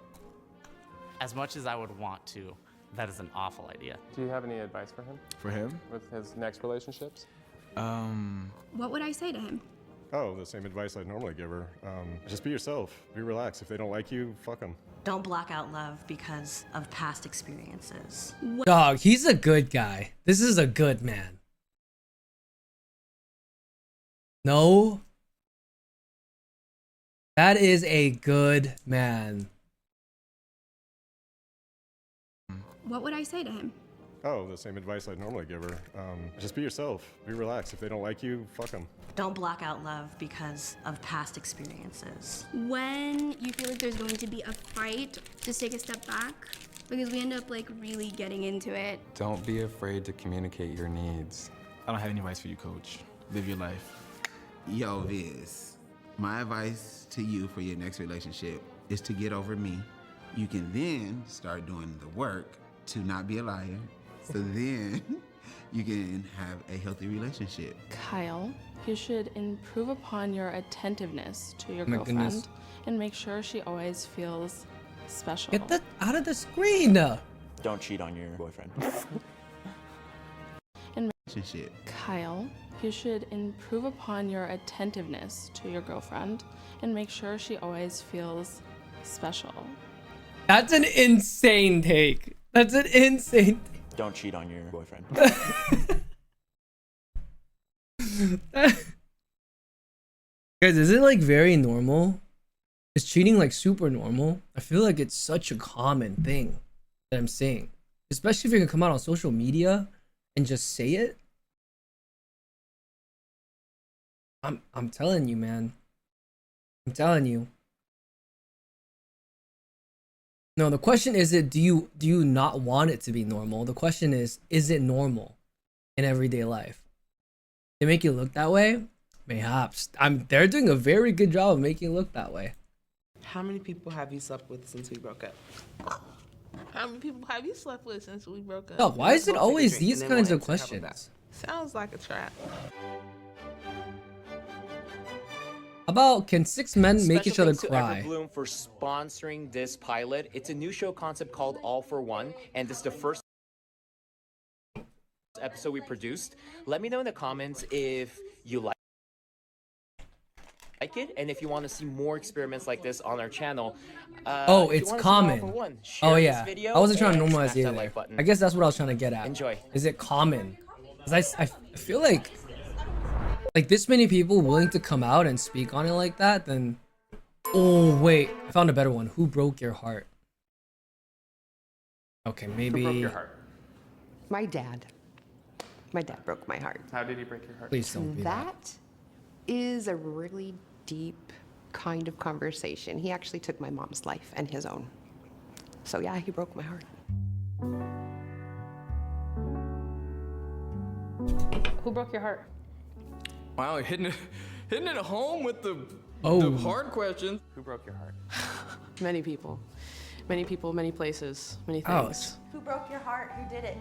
As much as I would want to, that is an awful idea. Do you have any advice for him? For him? With his next relationships? What would I say to him? Oh, the same advice I'd normally give her. Just be yourself. Be relaxed. If they don't like you, fuck them. Don't block out love because of past experiences. Dog, he's a good guy. This is a good man. No. That is a good man. What would I say to him? Oh, the same advice I'd normally give her. Just be yourself. Be relaxed. If they don't like you, fuck them. Don't block out love because of past experiences. When you feel like there's going to be a fight, just take a step back because we end up like really getting into it. Don't be afraid to communicate your needs. I don't have any advice for you, coach. Live your life. Yo, Viz, my advice to you for your next relationship is to get over me. You can then start doing the work to not be a liar. So then you can have a healthy relationship. Kyle, you should improve upon your attentiveness to your My girlfriend goodness. and make sure she always feels special. Get that out of the screen. Don't cheat on your boyfriend. Relationship. Kyle, you should improve upon your attentiveness to your girlfriend and make sure she always feels special. That's an insane take. That's an insane take. Don't cheat on your boyfriend. Guys, is it like very normal? Is cheating like super normal? I feel like it's such a common thing that I'm saying. Especially if you're gonna come out on social media and just say it. I'm telling you, man. I'm telling you. No, the question isn't do you not want it to be normal? The question is it normal in everyday life? They make you look that way? Mayhaps. They're doing a very good job of making it look that way. How many people have you slept with since we broke up? How many people have you slept with since we broke up? No, why is it Let's go take a always drink these and then kinds we'll of answer how about questions? that? Sounds like a trap. How about can 6 men make each other Special thanks to cry? Everbloom for sponsoring this pilot. It's a new show concept called All for One, and this is the first episode we produced. Let me know in the comments if you like it, and if you want to see more experiments like this on our channel. Oh, if you it's wanna see All common. for One, share Oh this yeah. video I wasn't trying to and normalize smash that either. like button. I guess that's what I was trying to get at. Enjoy. Is it common? 'Cause I feel like this many people willing to come out and speak on it like that, then oh wait, I found a better one. Who broke your heart? Okay, maybe. Who broke your heart? My dad. My dad broke my heart. How did he break your heart? Please don't be that. That is a really deep kind of conversation. He actually took my mom's life and his own. So yeah, he broke my heart. Who broke your heart? Wow, hitting it home with the hard questions. Who broke your heart? Many people. Many people, many places, many things. Ouch. Who broke your heart? Who did it?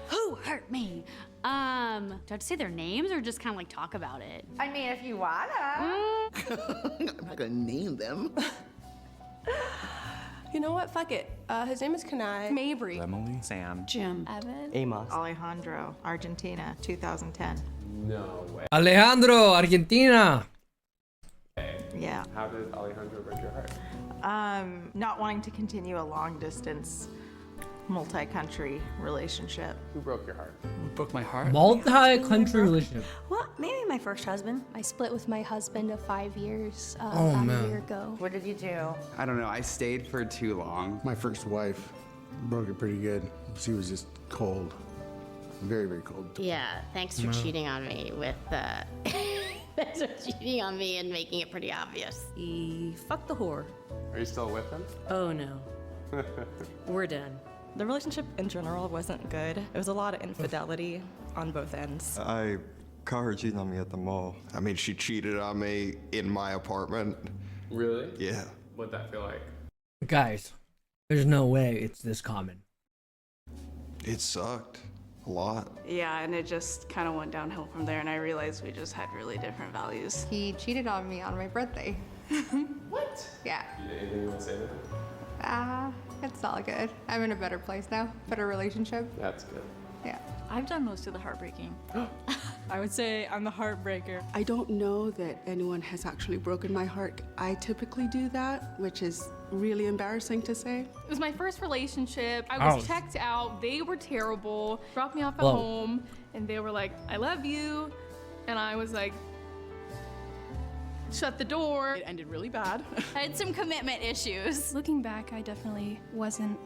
Who hurt me? Do I have to say their names or just kind of like talk about it? I mean, if you wanna. I'm not gonna name them. You know what? Fuck it. His name is Kanai. Mabry. Emily. Sam. Jim. Evan. Amos. Alejandro, Argentina, 2010. No way. Alejandro, Argentina. Yeah. How did Alejandro break your heart? Not wanting to continue a long distance, multi-country relationship. Who broke your heart? Broke my heart? Multi-country relationship. Well, maybe my first husband. I split with my husband of 5 years Oh, about man. a year ago. What did you do? I don't know. I stayed for too long. My first wife broke it pretty good. She was just cold. Very, very cold. Yeah, thanks for cheating on me with, thanks for cheating on me and making it pretty obvious. He fucked the whore. Are you still with him? Oh no. We're done. The relationship in general wasn't good. It was a lot of infidelity on both ends. I caught her cheating on me at the mall. I mean, she cheated on me in my apartment. Really? Yeah. What'd that feel like? Guys, there's no way it's this common. It sucked. A lot. Yeah, and it just kind of went downhill from there, and I realized we just had really different values. He cheated on me on my birthday. What? Yeah. Anything you want to say to him? It's all good. I'm in a better place now, better relationship. That's good. Yeah. I've done most of the heartbreaking. I would say I'm the heartbreaker. I don't know that anyone has actually broken my heart. I typically do that, which is really embarrassing to say. It was my first relationship. I was Ouch. checked out. They were terrible. Dropped me off at Whoa. home, and they were like, "I love you," and I was like, shut the door. It ended really bad. I had some commitment issues. Looking back, I definitely wasn't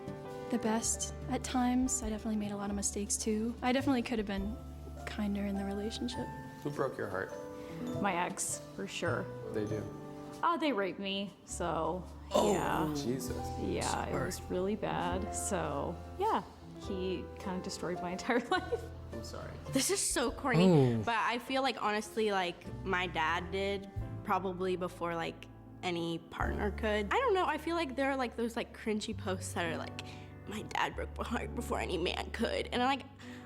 the best at times. I definitely made a lot of mistakes too. I definitely could have been kinder in the relationship. Who broke your heart? My ex, for sure. They do. They raped me, so Oh, yeah. Jesus. Yeah, Sorry. it was really bad. So yeah, he kind of destroyed my entire life. I'm sorry. This is so corny, Ooh. but I feel like honestly, like my dad did probably before like any partner could. I don't know. I feel like there are like those like cringy posts that are like, my dad broke my heart before any man could, and I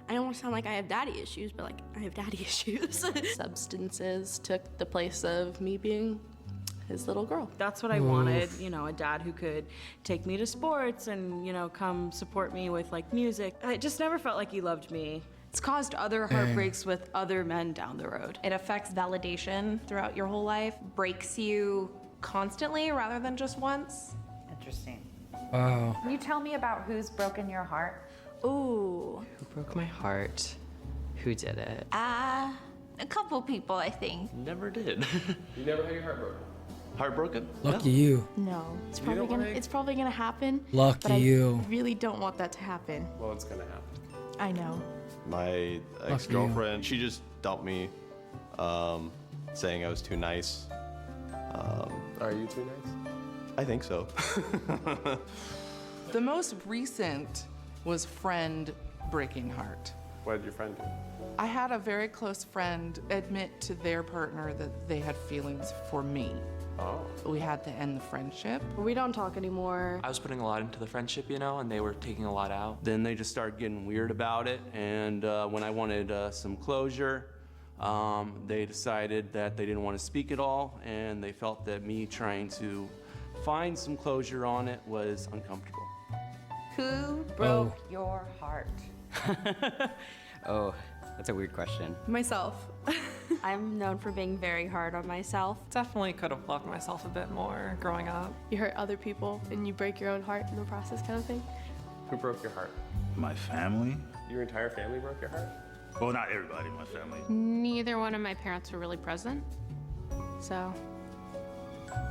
don't want to sound like I have daddy issues, but like I have daddy issues. Substances took the place of me being his little girl. That's what I wanted, you know, a dad who could take me to sports and, you know, come support me with like music. I just never felt like he loved me. It's caused other heartbreaks with other men down the road. It affects validation throughout your whole life, breaks you constantly rather than just once. Interesting. Wow. Can you tell me about who's broken your heart? Ooh. Who broke my heart? Who did it? A couple people, I think. Never did. You never had your heart broken? Heartbroken? Lucky you. No. It's probably gonna- It's probably gonna happen. Lucky but I you. really don't want that to happen. Well, it's gonna happen. I know. My ex-girlfriend, she just dumped me, saying I was too nice. Are you too nice? I think so. The most recent was friend breaking heart. What did your friend do? I had a very close friend admit to their partner that they had feelings for me. Oh. We had to end the friendship. We don't talk anymore. I was putting a lot into the friendship, you know, and they were taking a lot out. Then they just started getting weird about it, and when I wanted some closure, they decided that they didn't want to speak at all, and they felt that me trying to find some closure on it was uncomfortable. Who broke your heart? Oh, that's a weird question. Myself. I'm known for being very hard on myself. Definitely could have loved myself a bit more growing up. You hurt other people and you break your own heart in the process, kind of thing. Who broke your heart? My family. Your entire family broke your heart? Well, not everybody in my family. Neither one of my parents were really present, so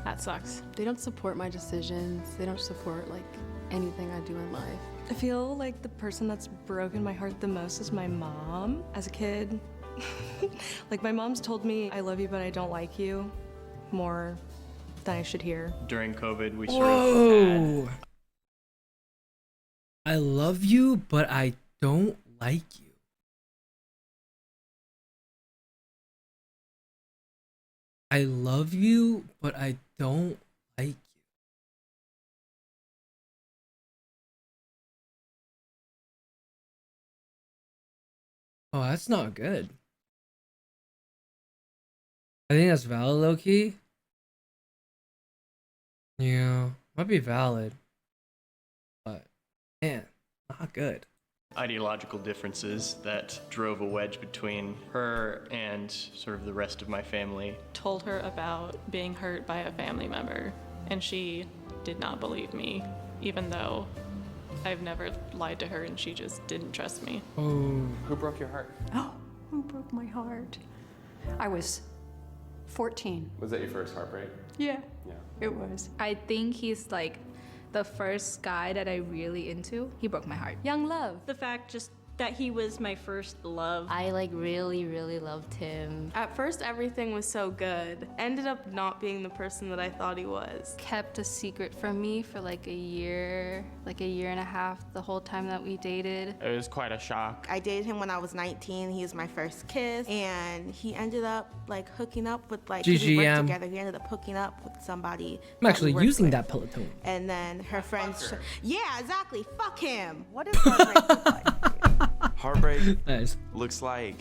that sucks. They don't support my decisions. They don't support like anything I do in life. I feel like the person that's broken my heart the most is my mom. As a kid, like my mom's told me, I love you, but I don't like you, more than I should hear. During COVID, we sort Whoa. of had... I love you, but I don't like you. I love you, but I don't like you. Oh, that's not good. I think that's valid, low-key. Yeah, might be valid. But, man, not good. Ideological differences that drove a wedge between her and sort of the rest of my family. Told her about being hurt by a family member, and she did not believe me, even though I've never lied to her and she just didn't trust me. Oh. Who broke your heart? Oh, who broke my heart? I was 14. Was that your first heartbreak? Yeah. Yeah. It was. I think he's like the first guy that I really into. He broke my heart. Young love. The fact just that he was my first love. I like really, really loved him. At first, everything was so good. Ended up not being the person that I thought he was. Kept a secret from me for like a year and a half, the whole time that we dated. It was quite a shock. I dated him when I was 19. He was my first kiss, and he ended up like hooking up with like 'cause we worked GGM. together. He ended up hooking up with somebody. I'm actually that we worked using with. that Peloton. And then her friends. Yeah, exactly. Fuck him. What is Heartbreak Nice. looks like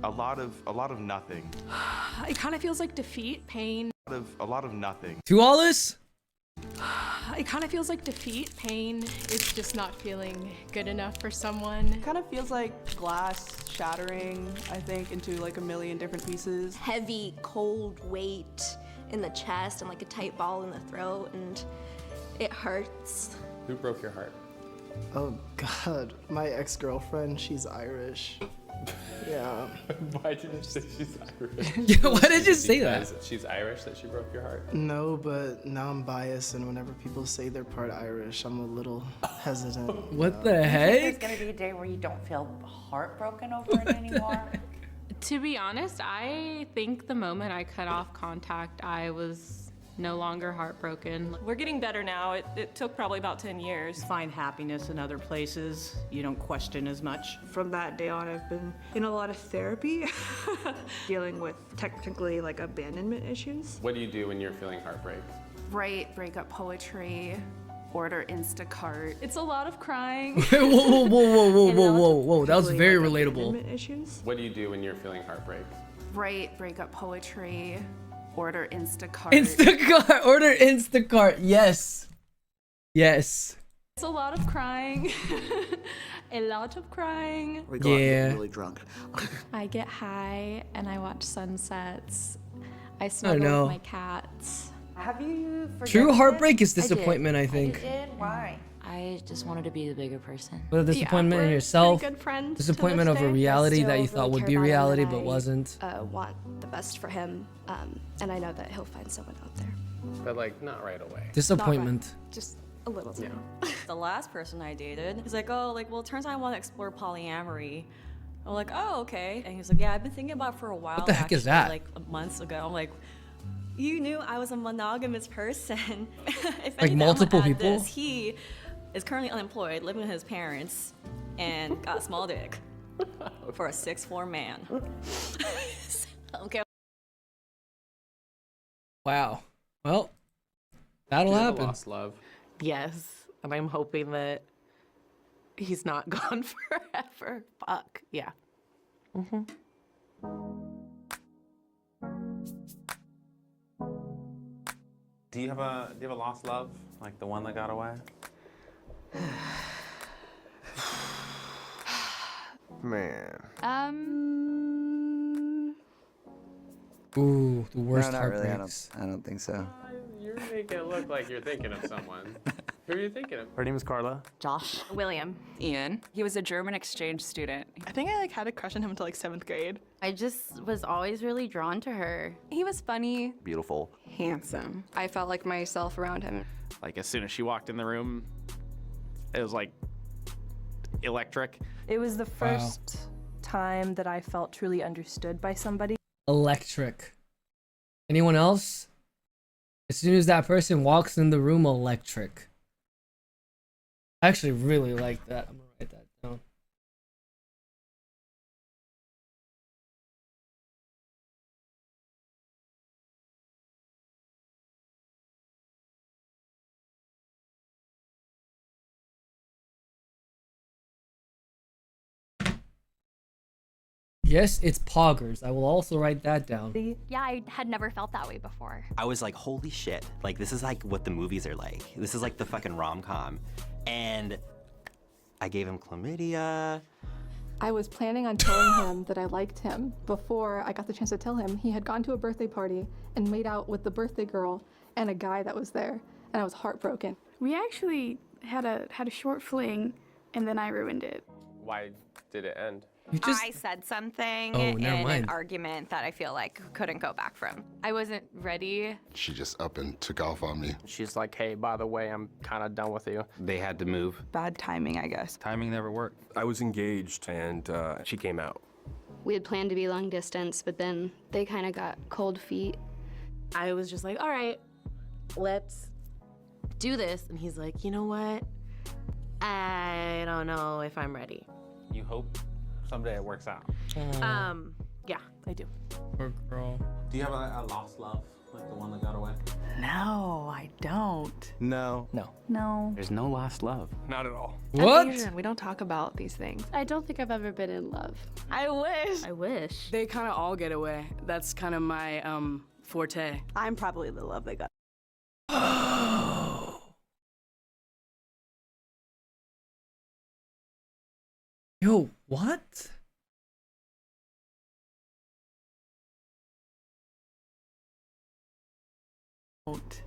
a lot of nothing. It kind of feels like defeat, pain. A lot of nothing. To all this? It kind of feels like defeat, pain. It's just not feeling good enough for someone. Kind of feels like glass shattering, I think, into like a million different pieces. Heavy, cold weight in the chest and like a tight ball in the throat, and it hurts. Who broke your heart? Oh God, my ex-girlfriend, she's Irish. Yeah. Why did you say she's Irish? Yeah, why did you say that? Because she's Irish that she broke your heart? No, but now I'm biased, and whenever people say they're part Irish, I'm a little hesitant. What the heck? There's gonna be a day where you don't feel heartbroken over it anymore. To be honest, I think the moment I cut off contact, I was no longer heartbroken. We're getting better now. It took probably about 10 years. Find happiness in other places. You don't question as much. From that day on, I've been in a lot of therapy, dealing with technically like abandonment issues. What do you do when you're feeling heartbreak? Write breakup poetry, order Instacart. It's a lot of crying. Whoa. That was very relatable. Issues. What do you do when you're feeling heartbreak? Write breakup poetry, order Instacart. Instacart. Order Instacart. Yes. Yes. It's a lot of crying. A lot of crying. We got really drunk. I get high and I watch sunsets. I know. snuggle with my cats. Have you forgiven True heartbreak it? is disappointment, I think. You did? Why? I just wanted to be the bigger person. But a disappointment in yourself, Good friends disappointment of a reality that you thought would be reality but wasn't. Want the best for him, and I know that he'll find someone out there. But like, not right away. Disappointment. Just a little too. The last person I dated, he's like, oh, like, well, it turns out I want to explore polyamory. I'm like, oh, okay. And he's like, yeah, I've been thinking about it for a while. What the heck is that? Like months ago. I'm like, you knew I was a monogamous person. If Like anything, multiple I'm gonna add people? this. He is currently unemployed, living with his parents, and got a small dick for a 6'4" man. Okay. Wow. Well, that'll Do you have a happen. lost love. Yes, and I'm hoping that he's not gone forever. Fuck, yeah. Do you have a lost love, like the one that got away? Man. Ooh, the worst No, not really. heartbreaks. I don't think so. You make it look like you're thinking of someone. Who are you thinking of? Her name is Carla. Josh. William. Ian. He was a German exchange student. I think I had a crush on him until like 7th grade. I just was always really drawn to her. He was funny, Beautiful. handsome. I felt like myself around him. Like as soon as she walked in the room, it was like electric. It was the first time that I felt truly understood by somebody. Electric. Anyone else? As soon as that person walks in the room, electric. I actually really like that. I'm gonna write that down. guess it's poggers. I will also write that down. Yeah, I had never felt that way before. I was like, holy shit. Like, this is like what the movies are like. This is like the fucking rom-com. And I gave him chlamydia. I was planning on telling him that I liked him before I got the chance to tell him. He had gone to a birthday party and made out with the birthday girl and a guy that was there, and I was heartbroken. We actually had a short fling, and then I ruined it. Why did it end? I said something in an argument that I feel like couldn't go back from. I wasn't ready. She just up and took off on me. She's like, hey, by the way, I'm kind of done with you. They had to move. Bad timing, I guess. Timing never worked. I was engaged and she came out. We had planned to be long distance, but then they kind of got cold feet. I was just like, all right, let's do this. And he's like, you know what? I don't know if I'm ready. You hope someday it works out. Yeah, I do. Poor girl. Do you have a lost love, like the one that got away? No, I don't. No. No. There's no lost love. Not at all. What? I'm Asian. We don't talk about these things. I don't think I've ever been in love. I wish. They kind of all get away. That's kind of my forte. I'm probably the love that got. Yo, what?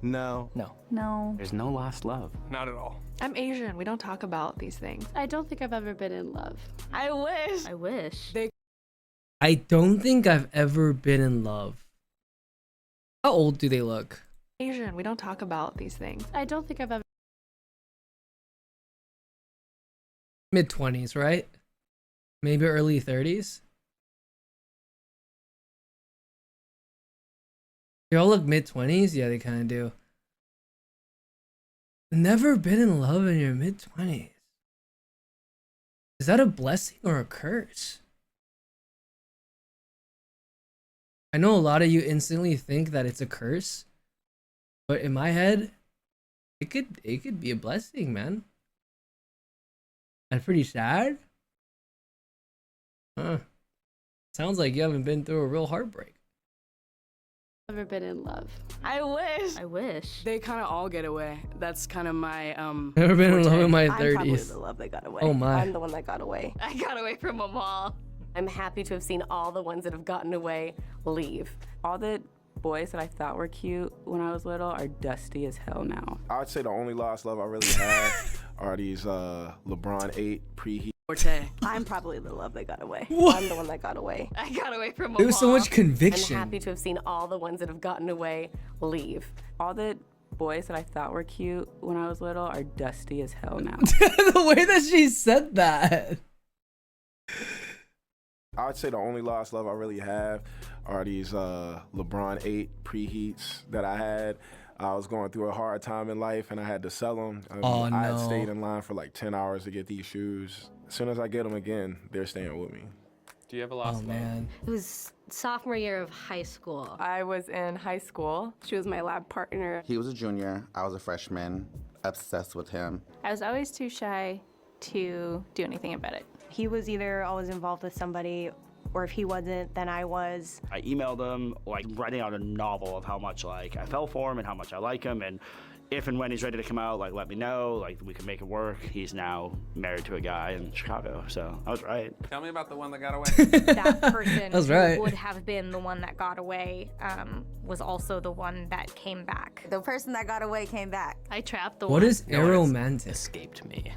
No. No. There's no lost love. Not at all. I'm Asian. We don't talk about these things. I don't think I've ever been in love. I wish. I don't think I've ever been in love. How old do they look? Asian. We don't talk about these things. I don't think I've ever. Mid-20s, right? Maybe early 30s? They all look mid-20s? Yeah, they kind of do. Never been in love in your mid-20s. Is that a blessing or a curse? I know a lot of you instantly think that it's a curse, but in my head, it could be a blessing, man. That's pretty sad. Huh. Sounds like you haven't been through a real heartbreak. Ever been in love. I wish. They kind of all get away. That's kind of my Never been in love in my I'm probably 30s. the love that got away. Oh my. I'm the one that got away. I got away from them all. I'm happy to have seen all the ones that have gotten away leave. All the boys that I thought were cute when I was little are dusty as hell now. I'd say the only lost love I really have are these LeBron 8 preheat. forte. I'm probably the love that got away. What? I'm the one that got away. I got away from them There was so all. much conviction. I'm happy to have seen all the ones that have gotten away leave. All the boys that I thought were cute when I was little are dusty as hell now. The way that she said that. I'd say the only lost love I really have are these LeBron 8 preheats that I had. I was going through a hard time in life and I had to sell them. I had no. stayed in line for like 10 hours to get these shoes. As soon as I get them again, they're staying with me. Do you have a lost love? It was sophomore year of high school. I was in high school. She was my lab partner. He was a junior. I was a freshman. Obsessed with him. I was always too shy to do anything about it. He was either always involved with somebody, or if he wasn't, then I was. I emailed him, like writing out a novel of how much like I fell for him and how much I like him, and if and when he's ready to come out, like let me know, like we can make it work. He's now married to a guy in Chicago, so I was right. Tell me about the one that got away. That person That's who right. would have been the one that got away was also the one that came back. The person that got away came back. I trapped the What one. is aromantic? Escaped me.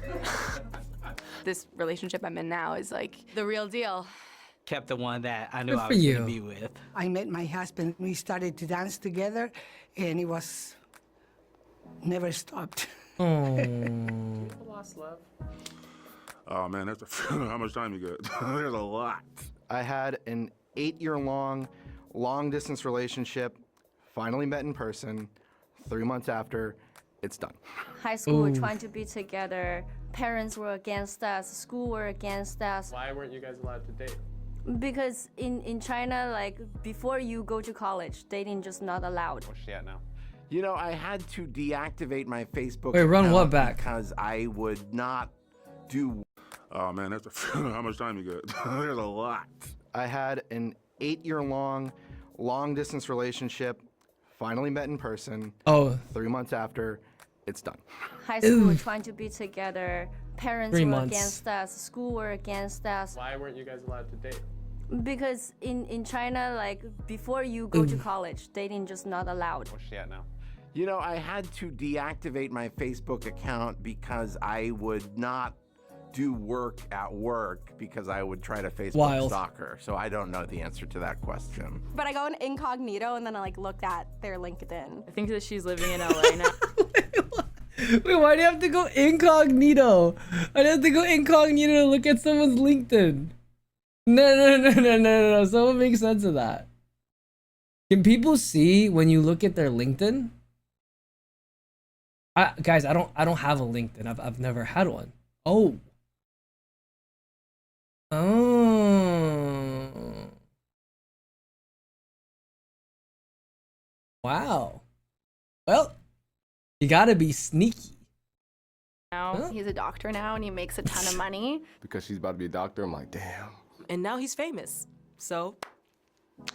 This relationship I'm in now is like The real deal. Kept the one that I knew Good I for was you. gonna be with. I met my husband. We started to dance together, and it was never stopped. Oh. Lost love. Oh man, that's how much time you got? There's a lot. I had an 8-year-long, long-distance relationship, finally met in person. 3 months after, it's done. High school, we're Ooh. trying to be together. Parents were against us. School were against us. Why weren't you guys allowed to date? Because in China, like before you go to college, dating just not allowed. Where's she at now? You know, I had to deactivate my Facebook Wait, run account what back? because I would not do. Oh man, that's how much time you got? There's a lot. I had an 8-year-long, long-distance relationship, finally met in person. Oh. 3 months after, it's done. High school, we're trying to be together. Parents 3 were months. against us. School were against us. Why weren't you guys allowed to date? Because in China, like before you go to college, dating just not allowed. Where's she at now? You know, I had to deactivate my Facebook account because I would not do work at work because I would try to Facebook stalk her. So I don't know the answer to that question. But I go in incognito and then I like looked at their LinkedIn. I think that she's living in LA now. Wait, why do you have to go incognito? I have to go incognito to look at someone's LinkedIn. No. Someone make sense of that. Can people see when you look at their LinkedIn? Guys, I don't have a LinkedIn. I've never had one. Oh. Wow. Well, you gotta be sneaky. Now he's a doctor now and he makes a ton of money. Because she's about to be a doctor, I'm like, damn. And now he's famous. So,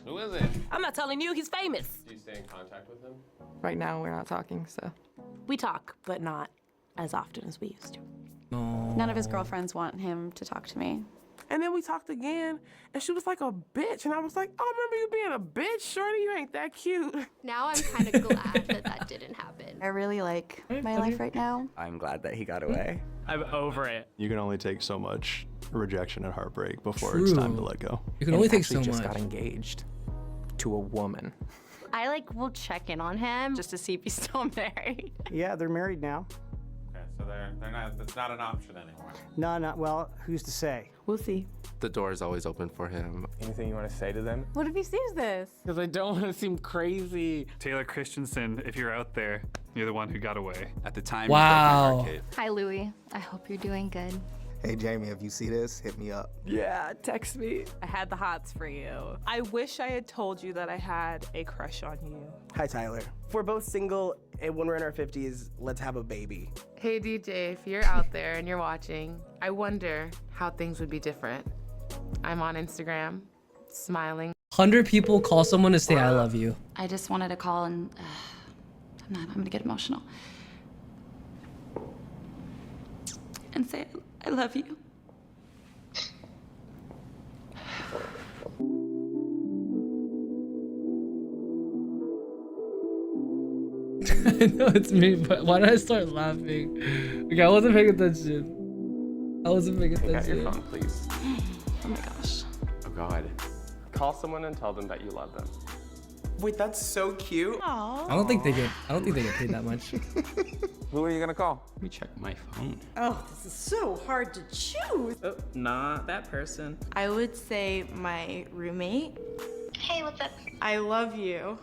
Who is it? I'm not telling you, he's famous. Do you stay in contact with him? Right now, we're not talking, so. We talk, but not as often as we used to. None of his girlfriends want him to talk to me. And then we talked again, and she was like a bitch. And I was like, oh, remember you being a bitch? Shorty, you ain't that cute. Now I'm kind of glad that didn't happen. I really like my life right now. I'm glad that he got away. I'm over it. You can only take so much rejection and heartbreak before it's time to let go. You can only take so just much. got engaged to a woman. I like will check in on him just to see if he's still married. Yeah, they're married now. Okay, so they're not. It's not an option anymore. No, not well. Who's to say? We'll see. The door is always open for him. Anything you want to say to them? What if he sees this? Because I don't want to seem crazy. Taylor Christensen, if you're out there, you're the one who got away. At the time, wow. Hi, Louie. I hope you're doing good. Hey, Jamie, if you see this, hit me up. Yeah, text me. I had the hots for you. I wish I had told you that I had a crush on you. Hi, Tyler. If we're both single and when we're in our 50s, let's have a baby. Hey, DJ, if you're out there and you're watching, I wonder how things would be different. I'm on Instagram, smiling. 100 people call someone to say I love you. I just wanted to call and I'm gonna get emotional. And say I love you. I know it's me, but why did I start laughing? Okay, I wasn't paying attention. I wasn't paying Take out attention. your phone, please. Oh my gosh. Oh God. Call someone and tell them that you love them. Wait, that's so cute. I don't think they get paid that much. Who are you gonna call? Let me check my phone. Oh, this is so hard to choose. Oh, not that person. I would say my roommate. Hey, what's up? I love you.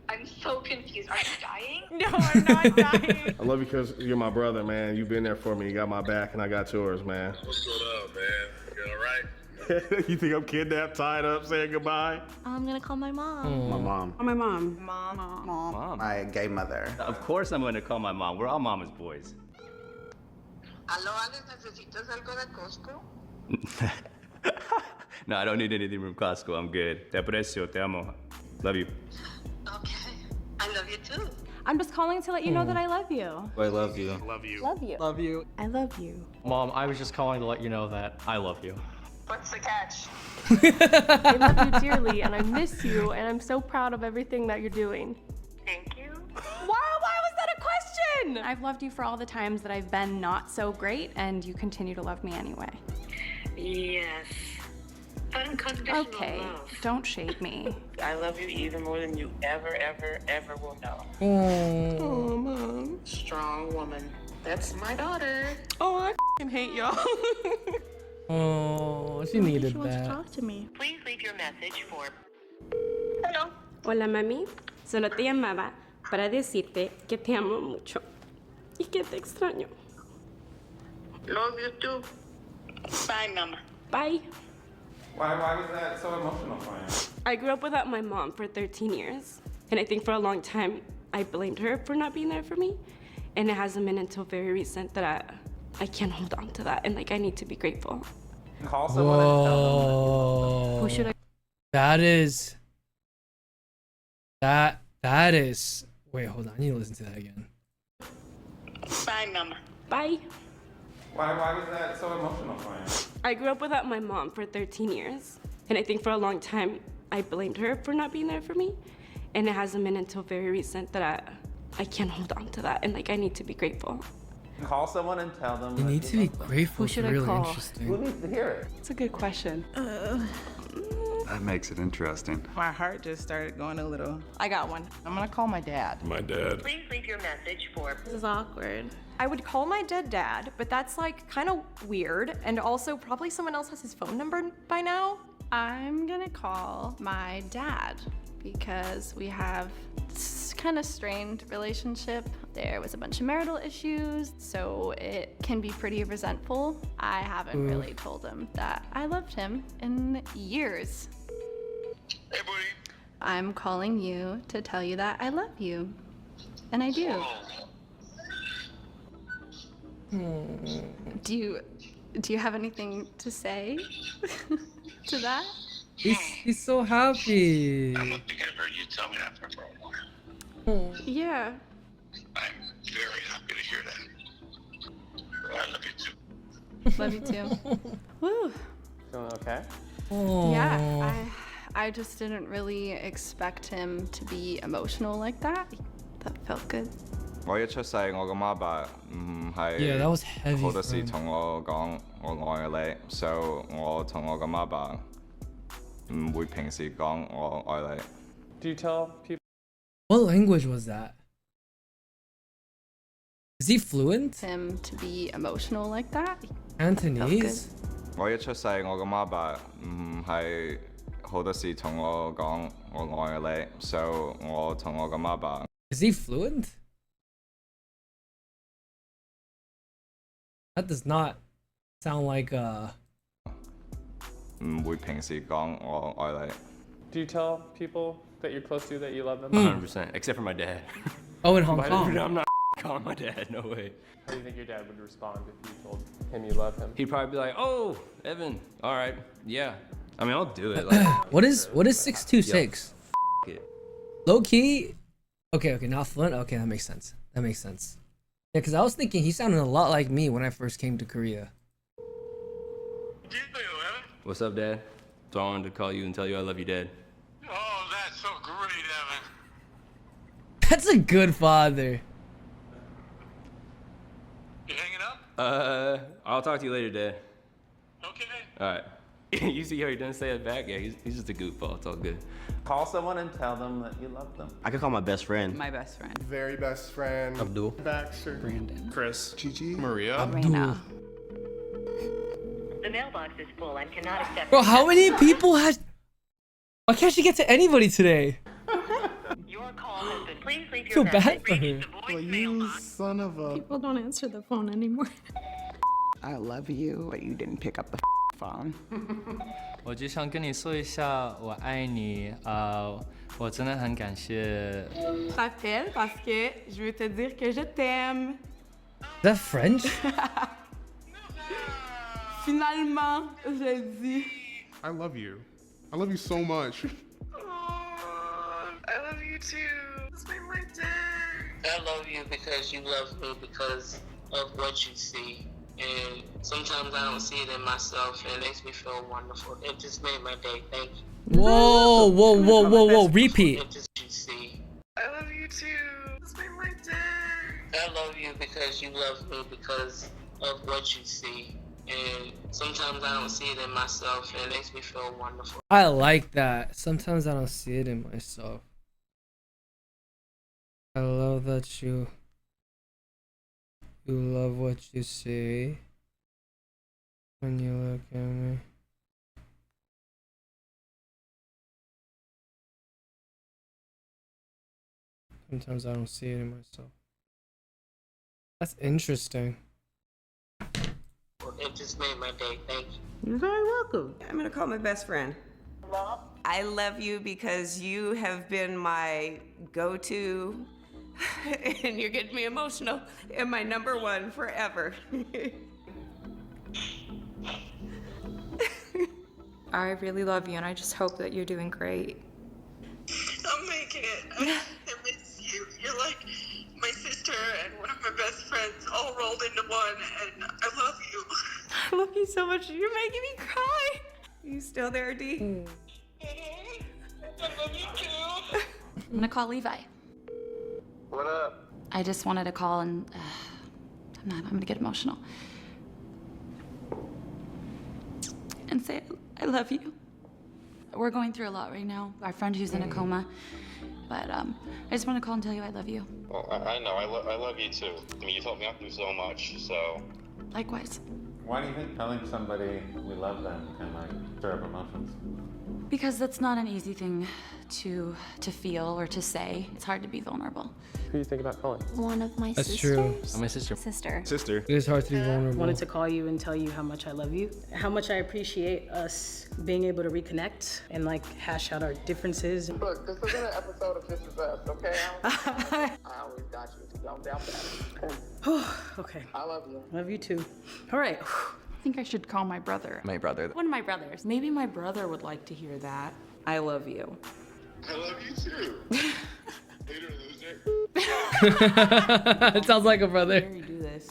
I'm so confused. Are you dying? No, I'm not dying. I love you because you're my brother, man. You've been there for me. You got my back, and I got yours, man. What's going on, man? You all right? You think I'm kidnapped, tied up, saying goodbye? I'm gonna call my mom. My mom. Oh, my mom. Mom. My gay mother. Of course I'm going to call my mom. We're all mama's boys. Aló, Alex, ¿necesitas algo de Costco? No, I don't need anything from Costco. I'm good. Te aprecio. Te amo. Love you. Okay. I love you too. I'm just calling to let you know that I love you. I love you. Love you. Love you. Love you. I love you. Mom, I was just calling to let you know that I love you. What's the catch? I love you dearly, and I miss you, and I'm so proud of everything that you're doing. Thank you. Why was that a question? I've loved you for all the times that I've been not so great, and you continue to love me anyway. Yes. Unconditional Okay, love. don't shade me. I love you even more than you ever will know. Oh, Mom. Strong woman. That's my daughter. Oh, I f***ing hate y'all. oh, she needed She wants to that. talk to me. Please leave your message for... Hello. Hola, mami. Solo te llamaba para decirte que te amo mucho y que te extraño. Love you too. Bye, mama. Bye. Why was that so emotional for you? I grew up without my mom for 13 years, and I think for a long time I blamed her for not being there for me, and it hasn't been until very recent that I can't hold on to that, and like I need to be grateful. Call someone and tell them. Who should I? That is. That is. Wait, hold on. I need to listen to that again. Bye, Mama. Bye. Why was that so emotional for you? I grew up without my mom for 13 years. And I think for a long time, I blamed her for not being there for me. And it hasn't been until very recent that I can't hold on to that. And like, I need to be grateful. Call someone and tell them. You need to be grateful. Who should it's I really call? interesting. Who needs to hear it? It's a good question. That makes it interesting. My heart just started going a little. I got one. I'm gonna call my dad. My dad. Please leave your message for. This is awkward. I would call my dead dad, but that's like kind of weird. And also, probably someone else has his phone number by now. I'm gonna call my dad because we have this kind of strained relationship. There was a bunch of marital issues, so it can be pretty resentful. I haven't really told him that I loved him in years. Hey, buddy. I'm calling you to tell you that I love you. And I do. Do you have anything to say to that? He's so happy. I don't think I've heard you tell me that for a while. Yeah. I'm very happy to hear that. I love you too. Love you too. Woo. Feeling okay? Yeah, I just didn't really expect him to be emotional like that. That felt good. 我一出世，我個媽爸唔 Yeah, that was heavy 係好多時 for him. 同我講我愛你，所以我同我個媽爸唔會平時講我愛你。 Do you tell people? What language was that? Is he fluent? Him to be emotional like that. Cantonese? 我一出世，我個媽爸唔係好多時同我講我愛你，所以我同我個媽爸。 Is he fluent? That does not sound like 唔會平時講我愛你。 Do you tell people that you're close to that you love them? 100%, except for my dad. Oh, in Hong But Kong. I'm not calling my dad, no way. How do you think your dad would respond if you told him you love him? He'd probably be like, "Oh, Evan, all right, yeah." I mean, I'll do it. Like, What is 626? Yo, it. Low key. Okay, not fluent. Okay, that makes sense. Yeah, because I was thinking he sounded a lot like me when I first came to Korea. What's up, Dad? So I wanted to call you and tell you I love you, Dad. Oh, that's so great, Evan. That's a good father. You hanging up? I'll talk to you later, Dad. Okay. All right. You see how he doesn't say it back? Yeah, he's just a goofball. It's all good. Call someone and tell them that you love them. I could call my best friend. My best friend. Very best friend. Abdul. Baxter. Brandon. Chris. Gigi. Maria. Abdul. The mailbox is full and cannot accept. Bro, how many people has? Why can't she get to anybody today? Your call has been. Please leave I your feel message. bad for her. Well, you son of a. People don't answer the phone anymore. I love you, but you didn't pick up the phone. 我就想跟你说一下，我爱你。我真的很感谢。 Rappelle parce que je veux te dire que je t'aime. Is that French? Finalement, je l'ai dit. I love you. I love you so much. I love you too. Let's make my day. I love you because you love me because of what you see. And sometimes I don't see it in myself and it makes me feel wonderful. It just made my day. Thank you. Whoa. Repeat. It just you see. I love you too. Let's make my day. I love you because you love me because of what you see. And sometimes I don't see it in myself and it makes me feel wonderful. I like that. Sometimes I don't see it in myself. I love that you love what you see when you look at me. Sometimes I don't see it in myself. That's interesting. It just made my day. Thank you. You're very welcome. I'm gonna call my best friend. I love you because you have been my go-to, and you're getting me emotional, and my number one forever. I really love you, and I just hope that you're doing great. I'm making it. I miss you. You're like my sister and one of my best friends all rolled into one, and I love you. I love you so much. You're making me cry. You still there, D? I love you too. I'm gonna call Levi. What up? I just wanted to call and I'm gonna get emotional. And say I love you. We're going through a lot right now. Our friend who's in a coma. But I just want to call and tell you I love you. Well, I know. I love you too. I mean, you've helped me out through so much, so. Likewise. Why do you think telling somebody we love them can like stir up emotions? Because that's not an easy thing to feel or to say. It's hard to be vulnerable. Who do you think about calling? One of my That's sisters. true. Oh, my sister. Sister. It is hard to be vulnerable. Wanted to call you and tell you how much I love you, how much I appreciate us being able to reconnect and like hash out our differences. Look, this isn't an episode of This Is Us, okay? I always got you. Don't doubt that. Okay. I love you. Love you too. All right. I think I should call my brother. My brother. One of my brothers. Maybe my brother would like to hear that. I love you. I love you too. Later, loser. It sounds like a brother. Very do this.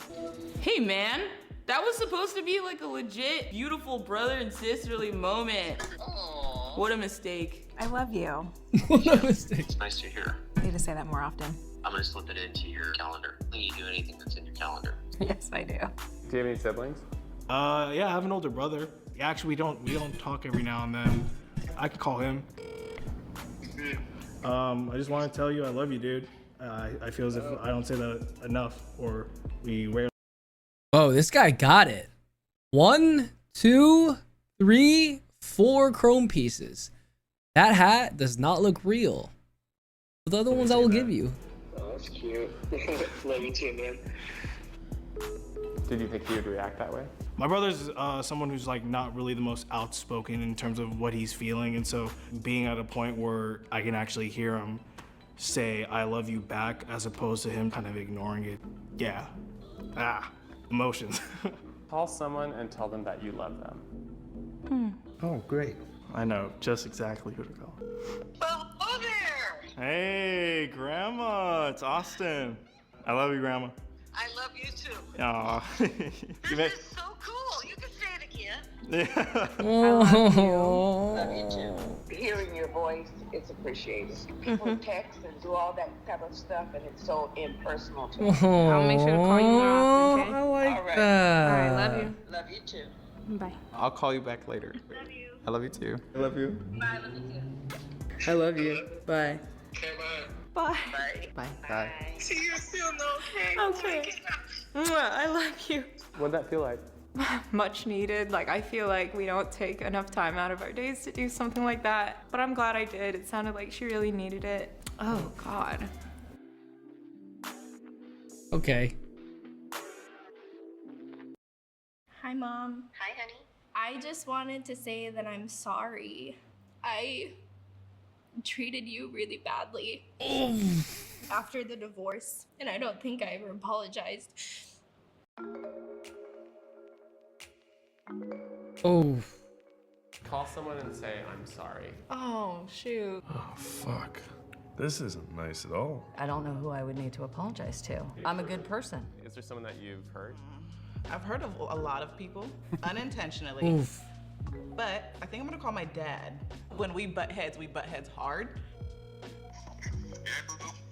Hey man, that was supposed to be like a legit, beautiful brother and sisterly moment. Aww. What a mistake. I love you. What a mistake. It's nice to hear. I need to say that more often. I'm gonna slip it into your calendar. You do anything that's in your calendar. Yes, I do. Do you have any siblings? Yeah, I have an older brother. Actually, we don't talk every now and then. I could call him. I just want to tell you I love you, dude. I feel as if I don't say that enough, or we rarely. Oh, this guy got it. 1, 2, 3, 4 chrome pieces. That hat does not look real. The other ones I will give you. Oh, that's cute. Love you too, man. Did you think he would react that way? My brother's someone who's like not really the most outspoken in terms of what he's feeling, and so being at a point where I can actually hear him say "I love you" back, as opposed to him kind of ignoring it. Yeah. Emotions. Call someone and tell them that you love them. Oh, great. I know just exactly who to call. Hello there. Hey, Grandma, it's Austin. I love you, Grandma. I love you too. Aw. This is so cool. You can say it again. Yeah. Love you too. Hearing your voice, it's appreciated. People text and do all that type of stuff, and it's so impersonal to me. I'll make sure to call you more often, okay? I like All right. that. All right, love you. Love you too. Bye. I'll call you back later. Love you. I love you too. I love you. Bye. Love you too. I love you. Bye. Okay, bye. Bye. Bye. Bye. Bye. See, you're still okay. Okay. Mwah, I love you. What'd that feel like? Much needed. Like, I feel like we don't take enough time out of our days to do something like that. But I'm glad I did. It sounded like she really needed it. Oh, God. Okay. Hi, Mom. Hi, honey. I just wanted to say that I'm sorry. I treated you really badly after the divorce, and I don't think I ever apologized. Oh. Call someone and say, I'm sorry. Oh, shoot. Oh, fuck. This isn't nice at all. I don't know who I would need to apologize to. I'm a good person. Is there someone that you've hurt? I've heard of a lot of people, unintentionally. Oof. But I think I'm gonna call my dad. When we butt heads hard.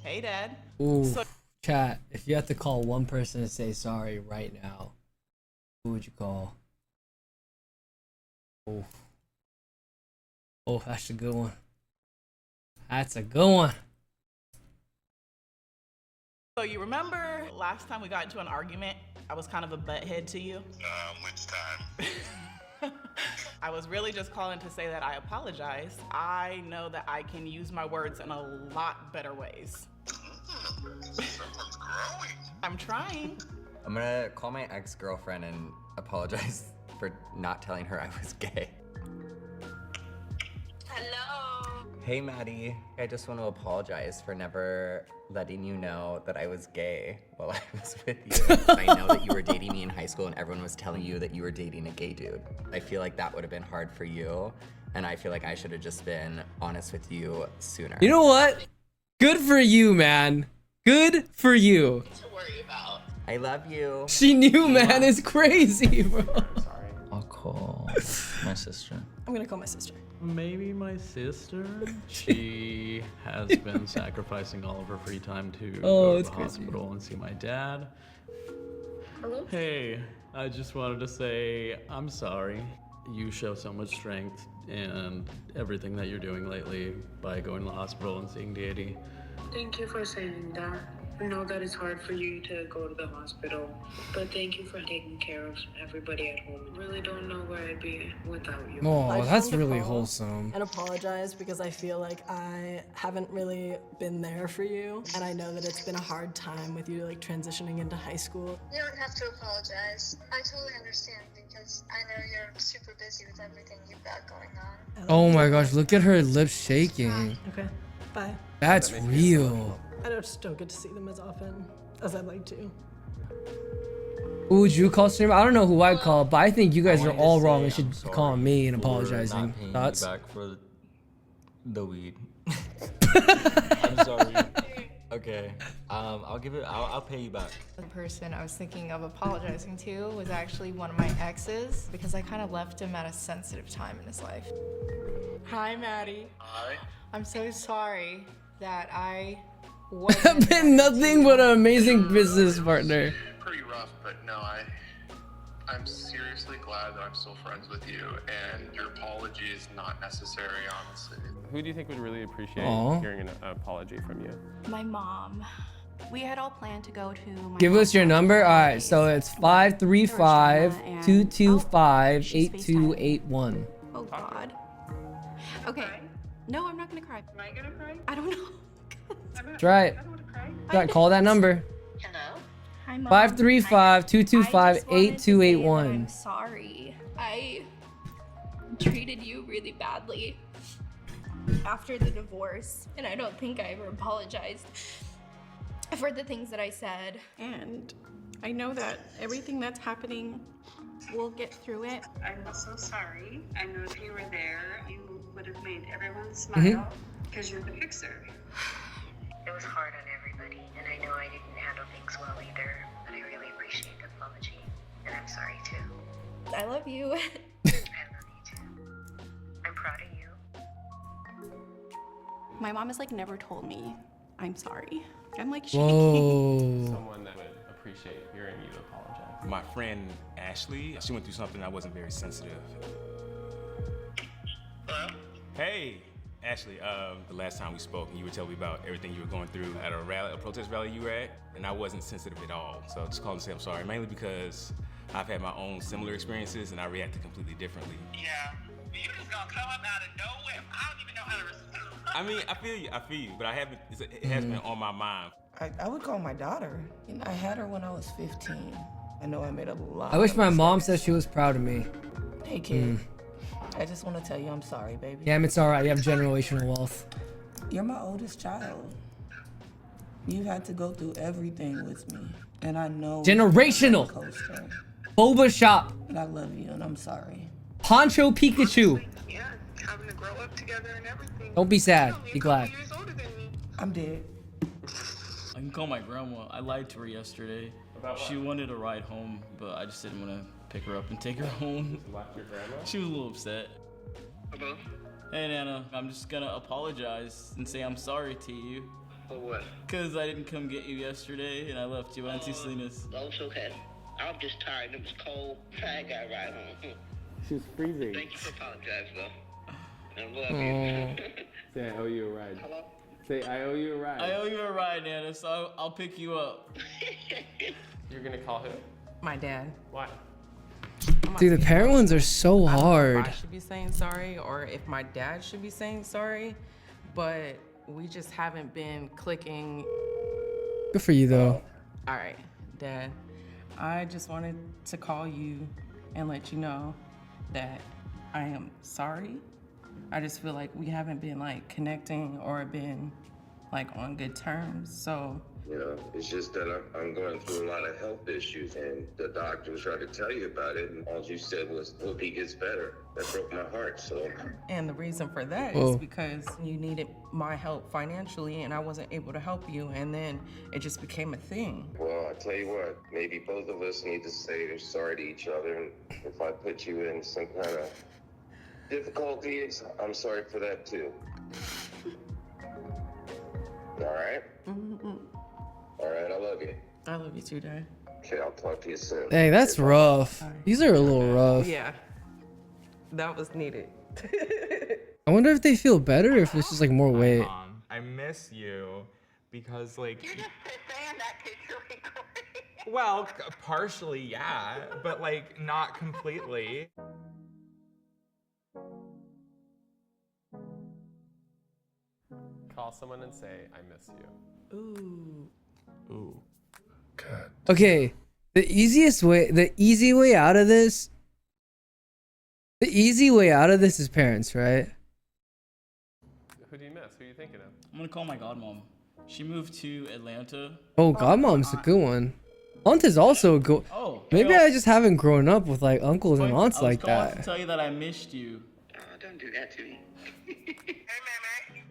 Hey, Dad. Ooh. So Chat, if you had to call one person to say sorry right now, who would you call? Oh. Oh, that's a good one. That's a good one. So you remember last time we got into an argument? I was kind of a butthead to you. Which time? I was really just calling to say that I apologize. I know that I can use my words in a lot better ways. Someone's growing. I'm trying. I'm gonna call my ex-girlfriend and apologize for not telling her I was gay. Hello. Hey Maddie, I just want to apologize for never letting you know that I was gay while I was with you. I know that you were dating me in high school and everyone was telling you that you were dating a gay dude. I feel like that would have been hard for you, and I feel like I should have just been honest with you sooner. You know what? Good for you, man. Good for you. To worry about. I love you. She knew, man. It's crazy, bro. I'll call my sister. I'm gonna call my sister. Maybe my sister? She has been sacrificing all of her free time to go to the hospital and see my dad. Hello? Hey, I just wanted to say I'm sorry. You show so much strength in everything that you're doing lately by going to the hospital and seeing Deity. Thank you for saying that. I know that it's hard for you to go to the hospital, but thank you for taking care of everybody at home. I really don't know where I'd be without you. Oh, that's really wholesome. And apologize because I feel like I haven't really been there for you, and I know that it's been a hard time with you like transitioning into high school. You don't have to apologize. I totally understand because I know you're super busy with everything you've got going on. Oh my gosh, look at her lips shaking. Okay, bye. That's real. I just don't get to see them as often as I'd like to. Who would you call streamer? I don't know who I'd call, but I think you guys are all wrong and should call me and apologizing. Thoughts? Back for the weed. I'm sorry. Okay. I'll pay you back. The person I was thinking of apologizing to was actually one of my exes because I kind of left him at a sensitive time in his life. Hi, Maddie. Hi. I'm so sorry that I I've been nothing but an amazing business partner. Pretty rough, but no, I'm seriously glad that I'm still friends with you, and your apology is not necessary, honestly. Who do you think would really appreciate Aw. hearing an apology from you? My mom. We had all planned to go to my Give us your number. All right, so it's 535-225-8281. Oh God. Okay. No, I'm not gonna cry. Am I gonna cry? I don't know. Try it. Got call that number. Hello? Hi, Mom. 535-225-8281. I'm sorry. I treated you really badly after the divorce, and I don't think I ever apologized for the things that I said. And I know that everything that's happening, we'll get through it. I'm so sorry. I know if you were there, you would have made everyone smile because you're the fixer. It was hard on everybody, and I know I didn't handle things well either, but I really appreciate the apology, and I'm sorry too. I love you. I love you too. I'm proud of you. My mom has like never told me I'm sorry. I'm like shaking. Whoa. Someone that would appreciate hearing you apologize. My friend Ashley, she went through something I wasn't very sensitive. Hello? Hey, Ashley, the last time we spoke, you were telling me about everything you were going through at a rally, a protest rally you were at, and I wasn't sensitive at all. So just called to say I'm sorry, mainly because I've had my own similar experiences and I reacted completely differently. Yeah. You just gonna come up out of nowhere. I don't even know how to respond. I mean, I feel you, but it has been on my mind. I would call my daughter. You know, I had her when I was 15. I know I made a lot. I wish my mom said she was proud of me. Hey kid, I just want to tell you I'm sorry, baby. Damn, it's alright. You have generational wealth. You're my oldest child. You had to go through everything with me, and I know. Generational. Boba shop. And I love you, and I'm sorry. Poncho Pikachu. Yeah, having to grow up together and everything. Don't be sad. Be glad. I'm dead. I can call my grandma. I lied to her yesterday. She wanted a ride home, but I just didn't want to pick her up and take her home. Left your grandma? She was a little upset. Hello? Hey Nana, I'm just gonna apologize and say I'm sorry to you. For what? Cause I didn't come get you yesterday and I left you Auntie Salinas. Oh, it's okay. I'm just tired. It was cold. I got a ride home. She was freezing. Thank you for apologizing, though. I love you. Say I owe you a ride. Hello? Say I owe you a ride. I owe you a ride, Nana, so I'll pick you up. You're gonna call who? My dad. Why? Dude, the parent ones are so I don't know hard. if I should be saying sorry or if my dad should be saying sorry, but we just haven't been clicking. Good for you though. All right, Dad. I just wanted to call you and let you know that I am sorry I just feel like we haven't been like connecting or been like on good terms. So You know, it's just that I'm going through a lot of health issues, and the doctor was trying to tell you about it, and all you said was, hope he gets better. That broke my heart, so. and the reason for that Whoa. is because you needed my help financially and I wasn't able to help you, and then it just became a thing. Well, I tell you what, maybe both of us need to say we're sorry to each other, and if I put you in some kind of difficulties, I'm sorry for that too. All right? All right, I love you. I love you too, Dad. Okay, I'll talk to you soon. Dang, that's rough. These are a little rough. Yeah, that was needed. I wonder if they feel better or if it's just like more weight. I miss you because like. You just saying that because you're recording. Well, partially, yeah, but like not completely. Call someone and say, I miss you. Ooh. Ooh. God. Okay, the easy way out of this. The easy way out of this is parents, right? Who do you miss? Who are you thinking of? I'm gonna call my godmom. She moved to Atlanta. Oh, godmom's a good one. Aunt is also a good. Oh. Maybe I just haven't grown up with like uncles and aunts like I was calling that. to tell you that I missed you. Don't do that to me.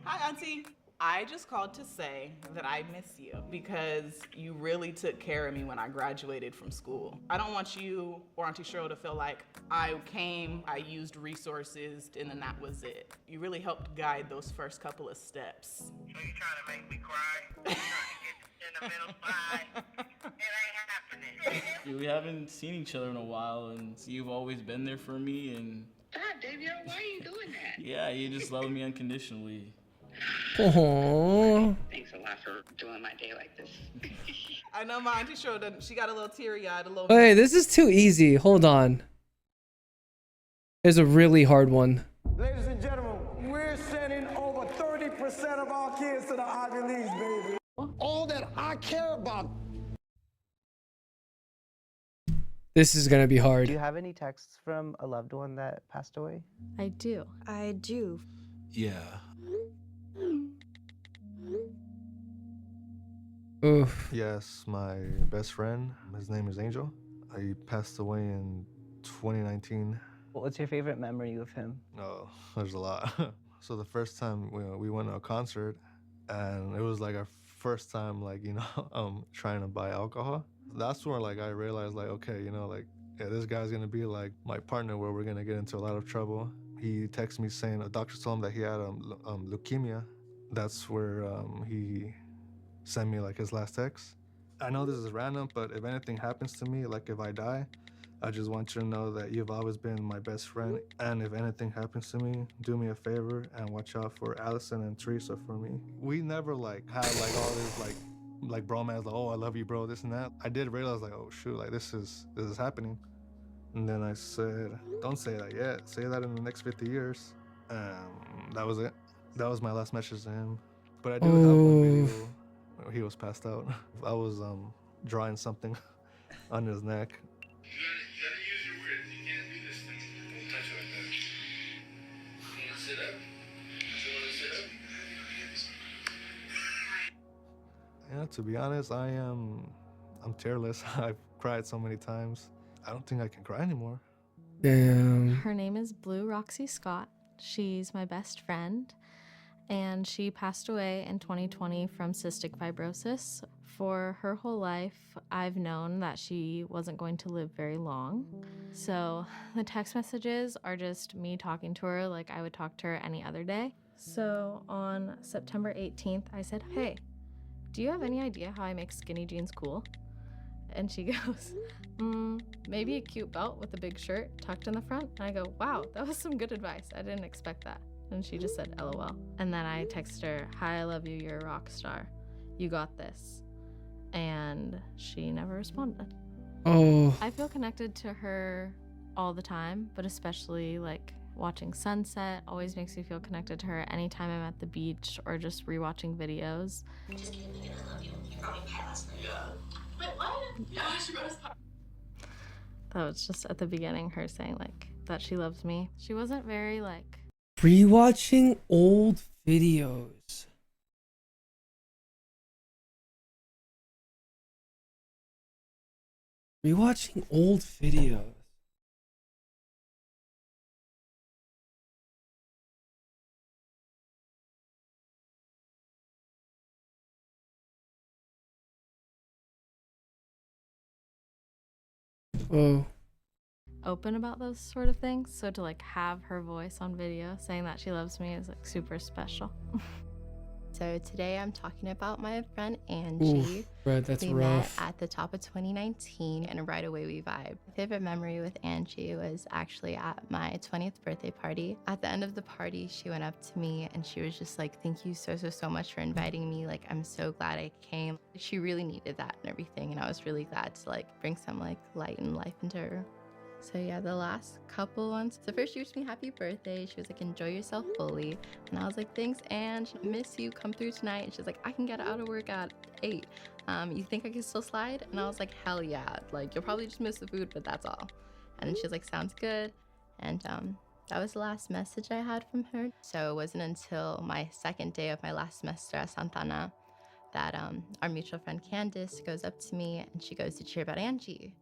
Hi, Auntie. I just called to say that I miss you because you really took care of me when I graduated from school. I don't want you or Auntie Cheryl to feel like I came, I used resources, and then that was it. You really helped guide those first couple of steps. So you trying to make me cry? You trying to get in the middle side? It ain't happening. We haven't seen each other in a while, and you've always been there for me, and God, Davey, why are you doing that? yeah, you just love me unconditionally. Aww. Thanks a lot for doing my day like this. I know my Auntie Cheryl done, she got a little teary-eyed, a little. Hey, this is too easy. Hold on. Here's a really hard one. Ladies and gentlemen, we're sending over 30% of our kids to the Ivy Leagues, baby. All that I care about. This is gonna be hard. Do you have any texts from a loved one that passed away? I do. I do. Yeah. Oof. Yes, my best friend, his name is Angel. He passed away in 2019. What's your favorite memory of him? Oh, there's a lot. So the first time we went to a concert, and it was like our first time, like, you know, trying to buy alcohol. That's where like I realized like, okay, you know, like, yeah, this guy's gonna be like my partner where we're gonna get into a lot of trouble. He texted me saying a doctor told him that he had leukemia. That's where he sent me like his last text. I know this is random, but if anything happens to me, like if I die, I just want you to know that you've always been my best friend. And if anything happens to me, do me a favor and watch out for Allison and Teresa for me. We never like had like all this like bromance, like, oh, I love you, bro, this and that. I did realize like, oh shoot, like this is happening. And then I said, don't say that yet. Say that in the next 50 years. That was it. That was my last message to him. But I do have one video where he was passed out. I was drawing something on his neck. Yeah, to be honest, I'm tearless. I've cried so many times. I don't think I can cry anymore. Damn. Her name is Blue Roxy Scott. She's my best friend, and she passed away in 2020 from cystic fibrosis. For her whole life, I've known that she wasn't going to live very long. So the text messages are just me talking to her like I would talk to her any other day. So on September 18th, I said, hey, do you have any idea how I make skinny jeans cool? And she goes, maybe a cute belt with a big shirt tucked in the front. And I go, wow, that was some good advice. I didn't expect that. And she just said, LOL. And then I text her, hi, I love you, you're a rock star. You got this. And she never responded. Oh. I feel connected to her all the time, but especially like watching sunset always makes me feel connected to her anytime I'm at the beach or just rewatching videos. Just kidding, I love you. You brought me pie last night. Yeah. Wait, what? Yeah, she brought us pie. That was just at the beginning, her saying like that she loves me. She wasn't very like Rewatching old videos. Rewatching old videos. Oh. Open about those sort of things, so to like have her voice on video saying that she loves me is like super special. So today I'm talking about my friend Angie. Oof, Brad, that's we rough. met at the top of 2019 and right away we vibed. My favorite memory with Angie was actually at my 20th birthday party. At the end of the party, she went up to me and she was just like, thank you so much for inviting me. Like, I'm so glad I came. She really needed that and everything. And I was really glad to like bring some like light and life into her. So yeah, the last couple ones. So first she wished me happy birthday. She was like, enjoy yourself fully. And I was like, thanks, Ange. Miss you. Come through tonight. And she's like, I can get out of work at 8. You think I can still slide? And I was like, hell yeah. Like, you'll probably just miss the food, but that's all. And then she was like, sounds good. And that was the last message I had from her. So it wasn't until my second day of my last semester at Santana that our mutual friend Candace goes up to me and she goes to cheer about Angie.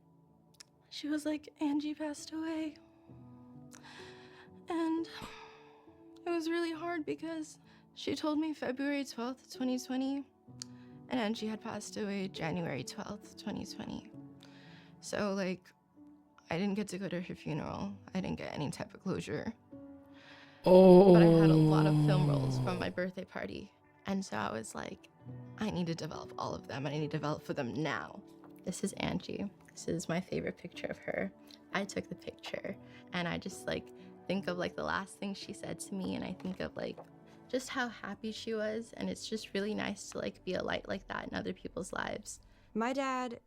She was like, Angie passed away. And it was really hard because she told me February 12th, 2020, and Angie had passed away January 12th, 2020. So like, I didn't get to go to her funeral. I didn't get any type of closure. Oh. But I had a lot of film rolls from my birthday party. And so I was like, I need to develop all of them and I need to develop for them now. This is Angie. This is my favorite picture of her. I took the picture and I just like think of like the last thing she said to me and I think of like just how happy she was, and it's just really nice to like be a light like that in other people's lives. My dad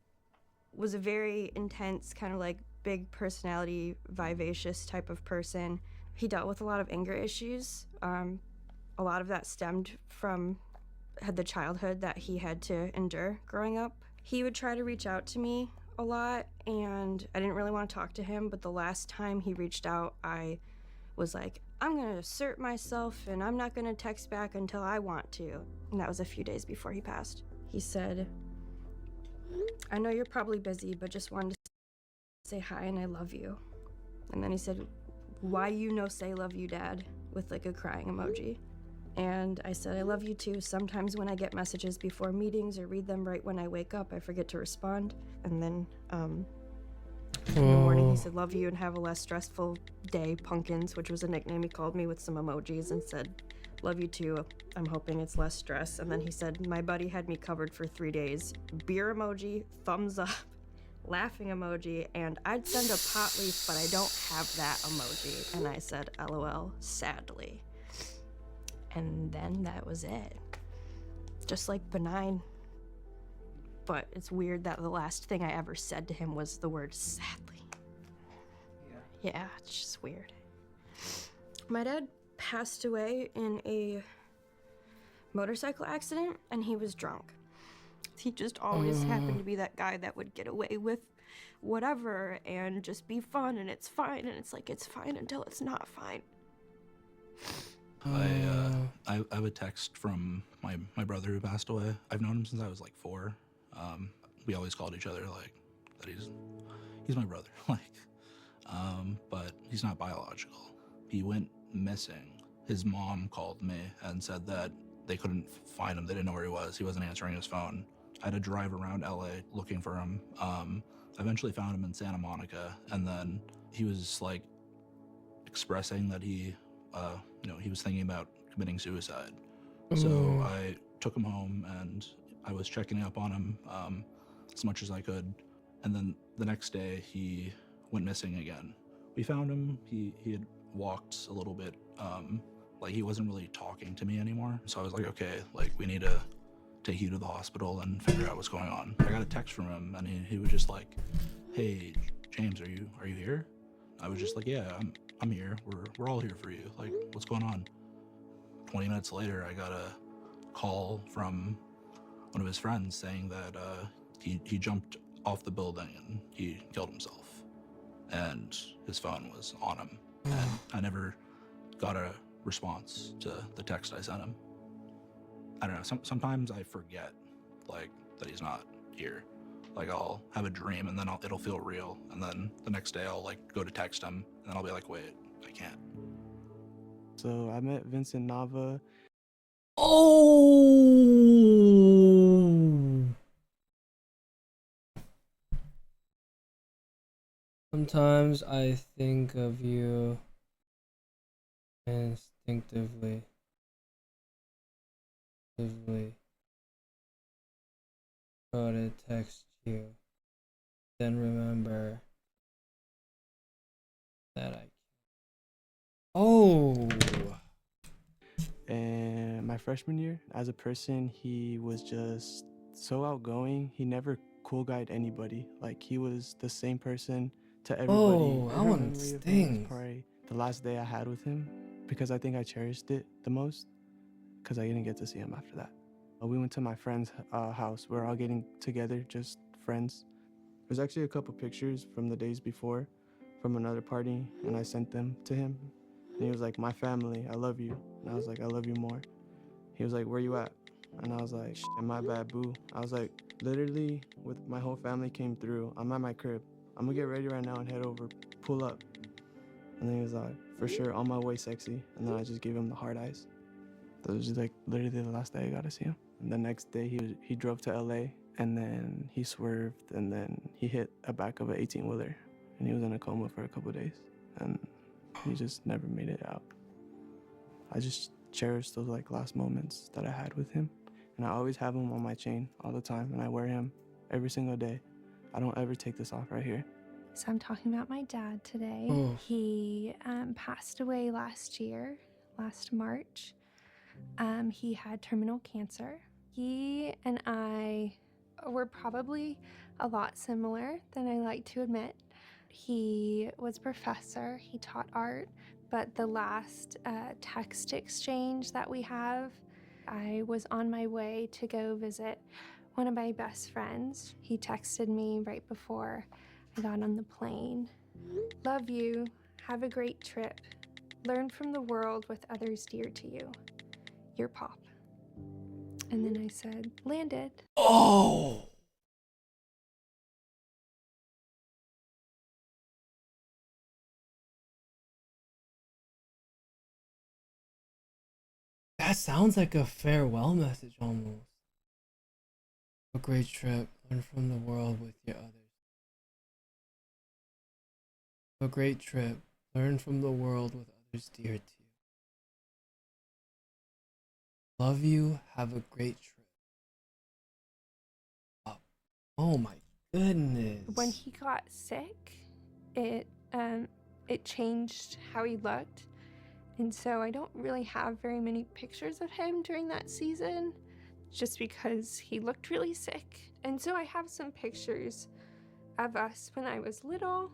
was a very intense, kind of like big personality, vivacious type of person. He dealt with a lot of anger issues. A lot of that stemmed from the childhood that he had to endure growing up. He would try to reach out to me a lot and I didn't really want to talk to him, but the last time he reached out, I was like, I'm gonna assert myself and I'm not gonna text back until I want to. And that was a few days before he passed. He said, I know you're probably busy, but just wanted to say hi and I love you. And then he said, why say love you, Dad, with like a crying emoji. And I said, I love you too. Sometimes when I get messages before meetings or read them right when I wake up, I forget to respond. And then in the morning, he said, love you and have a less stressful day, Pumpkins, which was a nickname he called me, with some emojis, and said, love you too. I'm hoping it's less stress. And then he said, my buddy had me covered for 3 days. Beer emoji, thumbs up, laughing emoji, and I'd send a pot leaf, but I don't have that emoji. And I said, LOL, sadly. And then that was it. Just like benign. But it's weird that the last thing I ever said to him was the word sadly. Yeah, it's just weird. My dad passed away in a motorcycle accident and he was drunk. He just always happened to be that guy that would get away with whatever and just be fun and it's fine, and it's like it's fine until it's not fine. I have a text from my brother who passed away. I've known him since I was like 4. We always called each other like that. He's my brother, but he's not biological. He went missing. His mom called me and said that they couldn't find him. They didn't know where he was. He wasn't answering his phone. I had to drive around LA looking for him. Eventually found him in Santa Monica, and then he was like expressing that he was thinking about committing suicide. So I took him home and I was checking up on him as much as I could. And then the next day he went missing again. We found him. He had walked a little bit, like he wasn't really talking to me anymore. So I was like, okay, like we need to take you to the hospital and figure out what's going on. I got a text from him and he was just like, hey, James, are you here? I was just like, yeah, I'm here. We're all here for you. Like, what's going on? 20 minutes later, I got a call from one of his friends saying that he jumped off the building and he killed himself. And his phone was on him. And I never got a response to the text I sent him. I don't know, sometimes I forget, like, that he's not here. Like, I'll have a dream and then it'll feel real, and then the next day I'll like go to text him and then I'll be like, wait, I can't. So I met Vincent Nava. Oh. Sometimes I think of you instinctively. Try to text you, then remember that I. Oh. And my freshman year, as a person, he was just so outgoing. He never cool guyed anybody. Like, he was the same person to everybody. Oh, that My one memory of him was stings. probably the last day I had with him, because I think I cherished it the most, because I didn't get to see him after that. We went to my friend's house. We're all getting together, just friends. There's actually a couple pictures from the days before from another party, and I sent them to him. And he was like, "My family, I love you." And I was like, "I love you more." He was like, "Where you at?" And I was like, "Shit, my bad, boo." I was like, literally, with my whole family came through. I'm at my crib. I'm gonna get ready right now and head over, pull up. And then he was like, "For sure, on my way, sexy." And then I just gave him the hard eyes. That was just like literally the last day I got to see him. And the next day he drove to LA, and then he swerved, and then he hit a back of an 18-wheeler, and he was in a coma for a couple of days, and he just never made it out. I just cherish those like last moments that I had with him, and I always have him on my chain all the time, and I wear him every single day. I don't ever take this off right here. So I'm talking about my dad today. Oh. He passed away last March. He had terminal cancer. He and I were probably a lot similar than I like to admit. He was a professor, he taught art, but the last text exchange that we have, I was on my way to go visit one of my best friends. He texted me right before I got on the plane. "Love you, have a great trip. Learn from the world with others dear to you. Your Pop." And then I said, "Landed." Oh. That sounds like a farewell message almost. A great trip. Learn from the world with your others. A great trip. Learn from the world with others dear to you. Love you. Have a great trip. Oh my goodness. When he got sick, it changed how he looked. And so I don't really have very many pictures of him during that season, just because he looked really sick. And so I have some pictures of us when I was little.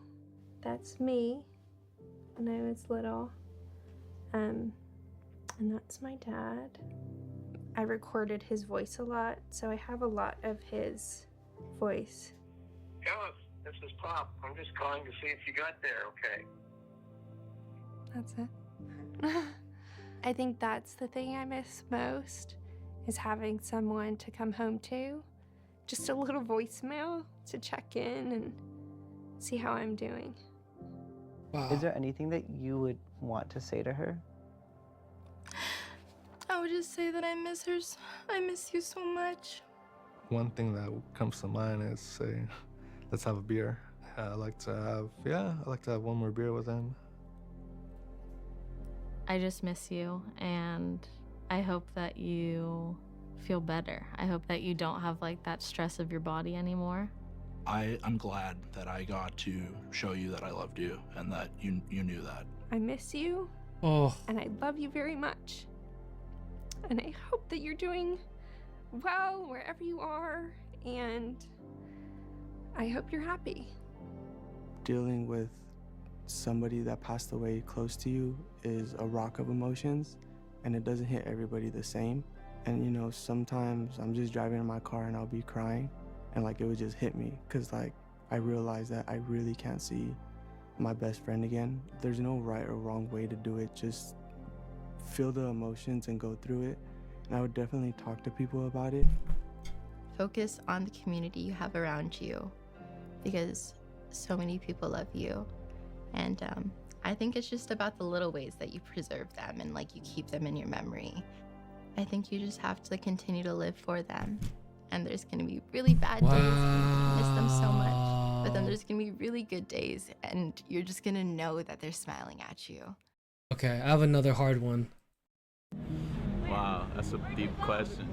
That's me when I was little. And that's my dad. I recorded his voice a lot, so I have a lot of his voice. Alice, this is Pop. I'm just calling to see if you got there okay. That's it. I think that's the thing I miss most, is having someone to come home to. Just a little voicemail to check in and see how I'm doing. Wow. Is there anything that you would want to say to her? I would just say that I miss her. I miss you so much. One thing that comes to mind is say, let's have a beer. I like to have one more beer with him. I just miss you, and I hope that you feel better. I hope that you don't have like that stress of your body anymore. I'm glad that I got to show you that I loved you and that you knew that. I miss you. Oh. And I love you very much. And I hope that you're doing well wherever you are, and I hope you're happy. Dealing with somebody that passed away close to you is a rock of emotions, and it doesn't hit everybody the same. And you know, sometimes I'm just driving in my car and I'll be crying, and like it would just hit me, because like I realize that I really can't see my best friend again. There's no right or wrong way to do it. Just feel the emotions and go through it. And I would definitely talk to people about it. Focus on the community you have around you because so many people love you. And I think it's just about the little ways that you preserve them and like you keep them in your memory. I think you just have to continue to live for them. And there's gonna be really bad days and you miss them so much. But then there's gonna be really good days and you're just gonna know that they're smiling at you. Okay, I have another hard one. Wow, that's a deep question.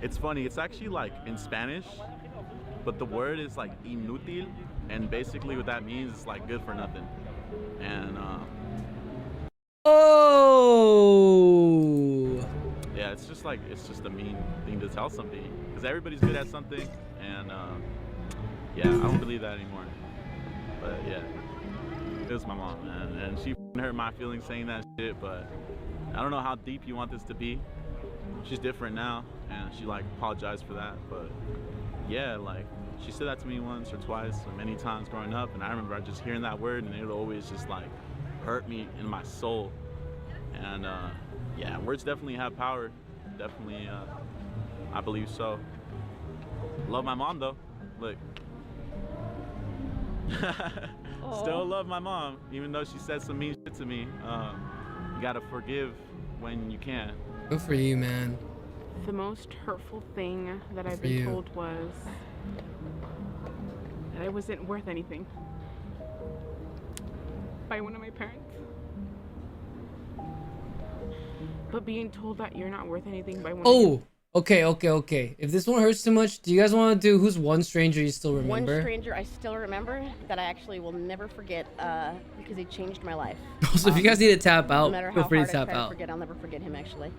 It's funny, it's actually like in Spanish, but the word is like inútil, and basically what that means is like good for nothing. And oh, yeah, it's just a mean thing to tell somebody because everybody's good at something, and yeah, I don't believe that anymore. But yeah, it was my mom, man, and she hurt my feelings saying that shit. But I don't know how deep you want this to be. She's different now, and she like apologized for that. But yeah, like she said that to me once or twice or many times growing up, and I remember just hearing that word, and it would always just like hurt me in my soul. And yeah, words definitely have power. Definitely, I believe so. Love my mom though. Look. Still love my mom, even though she said some mean shit to me. You gotta forgive when you can. Good for you, man. The most hurtful thing that I've for been you. told was that I wasn't worth anything by one of my parents. But being told that you're not worth anything by one of your Okay. If this one hurts too much, do you guys want to do who's one stranger you still remember? One stranger I still remember that I actually will never forget because he changed my life. So if you guys need to tap out, no matter feel how free to hard I tap try to out. forget, I'll never forget him actually.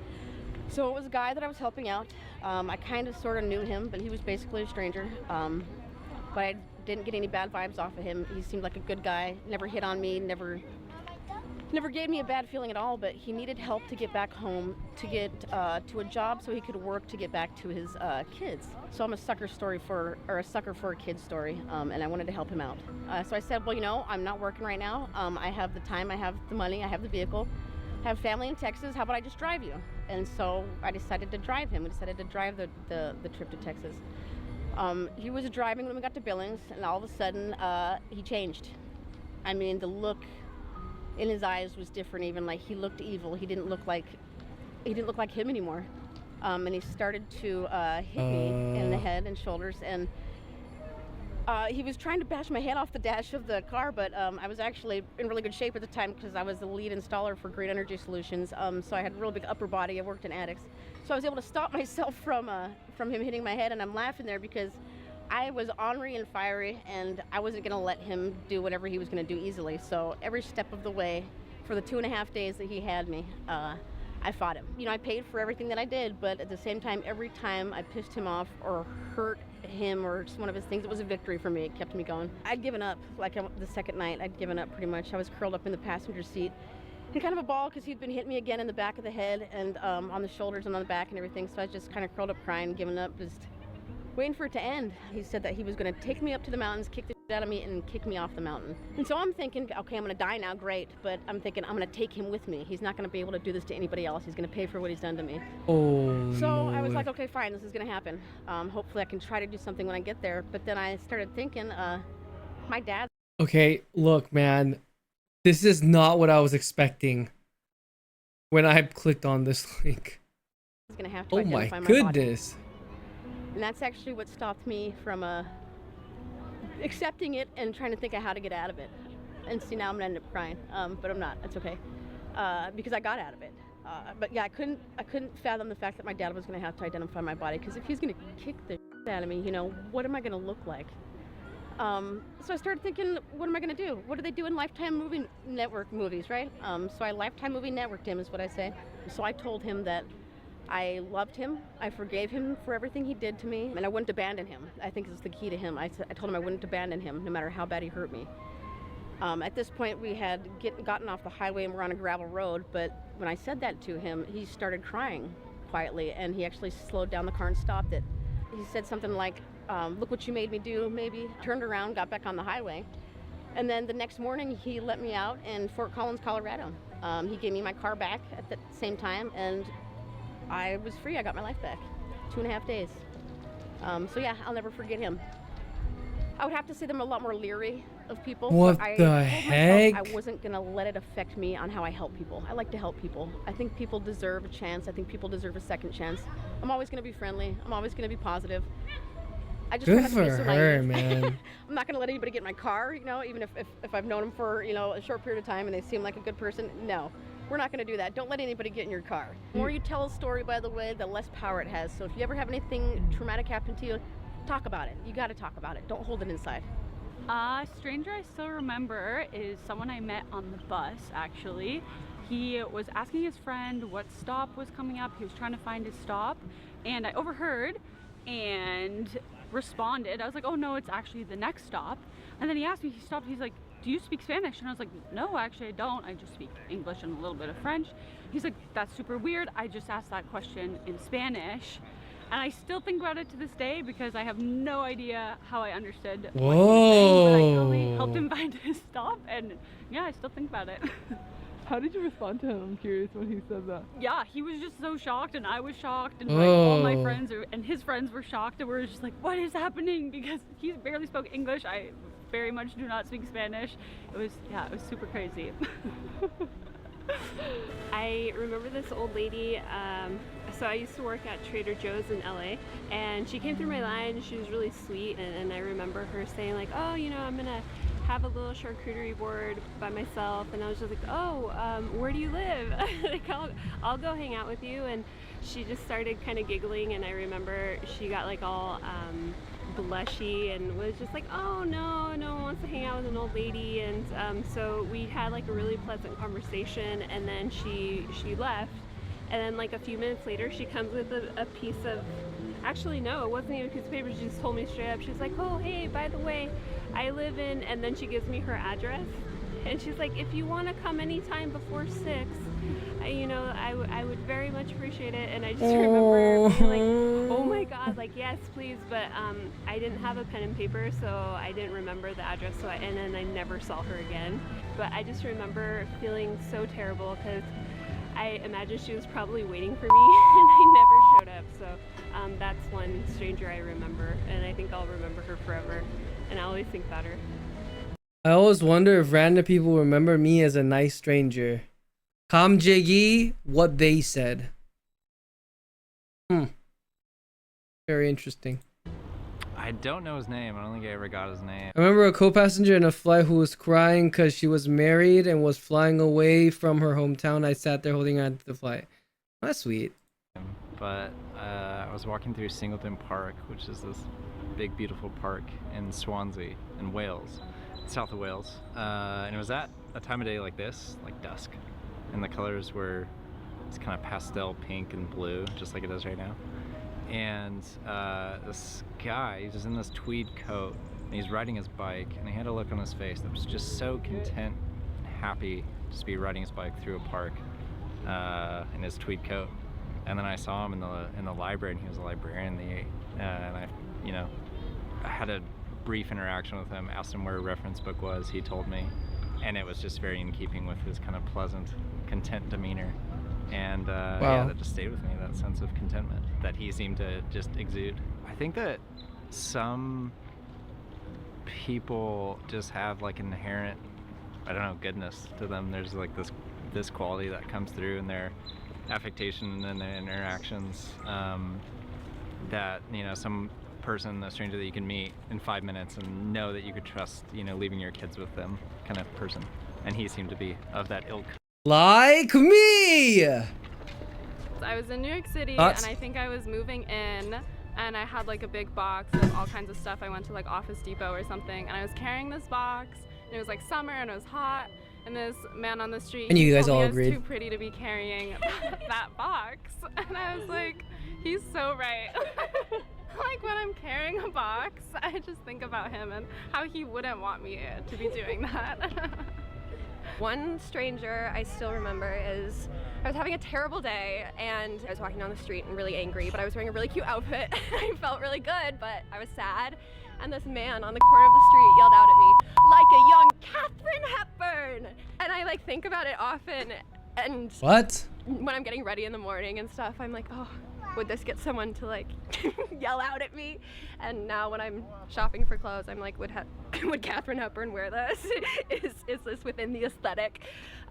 So it was a guy that I was helping out. I kind of sort of knew him, but he was basically a stranger. But I didn't get any bad vibes off of him. He seemed like a good guy, never hit on me, never gave me a bad feeling at all, but he needed help to get back home, to get to a job so he could work to get back to his kids. So I'm a sucker for a kid's story, and I wanted to help him out. So I said, well, you know, I'm not working right now. I have the time, I have the money, I have the vehicle, I have family in Texas. How about I just drive you? And so I decided to drive him. We decided to drive the trip to Texas. He was driving when we got to Billings, and all of a sudden he changed. I mean, the look in his eyes was different. Even like he looked evil. He didn't look like him anymore. And he started to hit me in the head and shoulders, and he was trying to bash my head off the dash of the car, but I was actually in really good shape at the time because I was the lead installer for Green Energy Solutions. So I had a real big upper body. I worked in attics, so I was able to stop myself from him hitting my head. And I'm laughing there because I was ornery and fiery, and I wasn't going to let him do whatever he was going to do easily. So every step of the way, for the 2.5 days that he had me, I fought him. You know, I paid for everything that I did, but at the same time, every time I pissed him off or hurt him or just one of his things, it was a victory for me. It kept me going. I'd given up. Like the second night, I'd given up pretty much. I was curled up in the passenger seat in kind of a ball because he'd been hitting me again in the back of the head and on the shoulders and on the back and everything. So I was just kind of curled up crying, giving up, just waiting for it to end. He said that he was going to take me up to the mountains, kick the shit out of me, and kick me off the mountain. And so I'm thinking, okay, I'm going to die now, great. But I'm thinking, I'm going to take him with me. He's not going to be able to do this to anybody else. He's going to pay for what he's done to me. Oh, so I was like, okay, fine, this is going to happen. Hopefully I can try to do something when I get there. But then I started thinking, my dad. Okay, look, man, this is not what I was expecting when I clicked on this link. Is going to have to Oh my identify my body. goodness. And that's actually what stopped me from accepting it and trying to think of how to get out of it. And see, now I'm gonna end up crying, but I'm not. It's okay, because I got out of it. But yeah, I couldn't fathom the fact that my dad was gonna have to identify my body, because if he's gonna kick the shit out of me, you know, what am I gonna look like? So I started thinking, what am I gonna do? What do they do in Lifetime Movie Network movies, right? So I Lifetime Movie Networked him, is what I say. So I told him that I loved him, I forgave him for everything he did to me, and I wouldn't abandon him. I think it's the key to him. I told him I wouldn't abandon him, no matter how bad he hurt me. At this point, we had gotten off the highway and we're on a gravel road, but when I said that to him, he started crying quietly, and he actually slowed down the car and stopped it. He said something like, look what you made me do, maybe. Turned around, got back on the highway, And then the next morning, he let me out in Fort Collins, Colorado. He gave me my car back at the same time, and I was free. I got my life back. 2.5 days. So yeah, I'll never forget him. I would have to say that I'm a lot more leery of people. What but I the told myself heck? I wasn't gonna let it affect me on how I help people. I like to help people. I think people deserve a chance. I think people deserve a second chance. I'm always gonna be friendly. I'm always gonna be positive. I just try Good not to be for so her, naive. man. I'm not gonna let anybody get in my car, you know, even if I've known them for, you know, a short period of time and they seem like a good person. No, we're not gonna do that. Don't let anybody get in your car. The more you tell a story, by the way, the less power it has. So if you ever have anything traumatic happen to you, talk about it. You gotta talk about it. Don't hold it inside. Stranger I still remember is someone I met on the bus, actually. He was asking his friend what stop was coming up. He was trying to find his stop, and I overheard and responded. I was like, oh no, it's actually the next stop. And then he asked me, he stopped, he's like, do you speak Spanish? And I was like, no, actually I don't. I just speak English and a little bit of French. He's like, that's super weird. I just asked that question in Spanish. And I still think about it to this day because I have no idea how I understood what he was saying, but I totally helped him find his stop, and yeah, I still think about it. How did you respond to him? I'm curious when he said that. Yeah, he was just so shocked, and I was shocked, and like all my Oh. friends and his friends were shocked, and we were just like, what is happening? Because he barely spoke English. I very much do not speak Spanish. It was super crazy. I remember this old lady, so I used to work at Trader Joe's in LA, and she came through my line. She was really sweet, and I remember her saying like, oh, you know, I'm gonna have a little charcuterie board by myself, and I was just like, oh, where do you live? Like, I'll go hang out with you. And she just started kind of giggling, and I remember she got like all blushy and was just like, oh no, no one wants to hang out with an old lady. And so we had like a really pleasant conversation, and then she left, and then like a few minutes later she comes with a piece of, actually no, it wasn't even a piece of paper. She just told me straight up, she's like, oh hey, by the way, I live in, and then she gives me her address, and she's like, if you want to come anytime before 6, you know, I would very much appreciate it. And I just remember being like, oh my god, like yes please, but I didn't have a pen and paper, so I didn't remember the address, so and then I never saw her again. But I just remember feeling so terrible because I imagine she was probably waiting for me and I never showed up. So that's one stranger I remember, and I think I'll remember her forever, and I always think about her. I always wonder if random people remember me as a nice stranger. Jiggy, what they said. Very interesting. I don't know his name. I don't think I ever got his name. I remember a co-passenger in a flight who was crying because she was married and was flying away from her hometown. I sat there holding on to the flight. That's sweet. But I was walking through Singleton Park, which is this big, beautiful park in Swansea, in Wales, south of Wales. And it was at a time of day like this, like dusk. And the colors were it's kind of pastel pink and blue, just like it is right now. And this guy, he's just in this tweed coat, and he's riding his bike, and he had a look on his face that was just so content and happy to just be riding his bike through a park in his tweed coat. And then I saw him in the library, and he was a librarian. And I, you know, I had a brief interaction with him, asked him where a reference book was. He told me, and it was just very in keeping with his kind of pleasant, content demeanor. And yeah, that just stayed with me, that sense of contentment that he seemed to just exude. I think that some people just have like inherent, I don't know, goodness to them. There's like this quality that comes through in their affectation and their interactions that, you know, some person, a stranger that you can meet in 5 minutes and know that you could trust, you know, leaving your kids with them kind of person. And he seemed to be of that ilk. Like me! I was in New York City, Thoughts? and I think I was moving in, and I had like a big box of all kinds of stuff. I went to like Office Depot or something, and I was carrying this box, and it was like summer, and it was hot, and this man on the street, And you he guys told all me I was agreed. too pretty to be carrying that box, and I was like, he's so right. Like when I'm carrying a box, I just think about him and how he wouldn't want me to be doing that. One stranger I still remember is I was having a terrible day and I was walking down the street and really angry, but I was wearing a really cute outfit. I felt really good, but I was sad. And this man on the corner of the street yelled out at me, like a young Katharine Hepburn. And I like think about it often. And What? when I'm getting ready in the morning and stuff, I'm like, oh, would this get someone to like yell out at me? And now when I'm shopping for clothes, I'm like, would Katharine Hepburn wear this? is this within the aesthetic?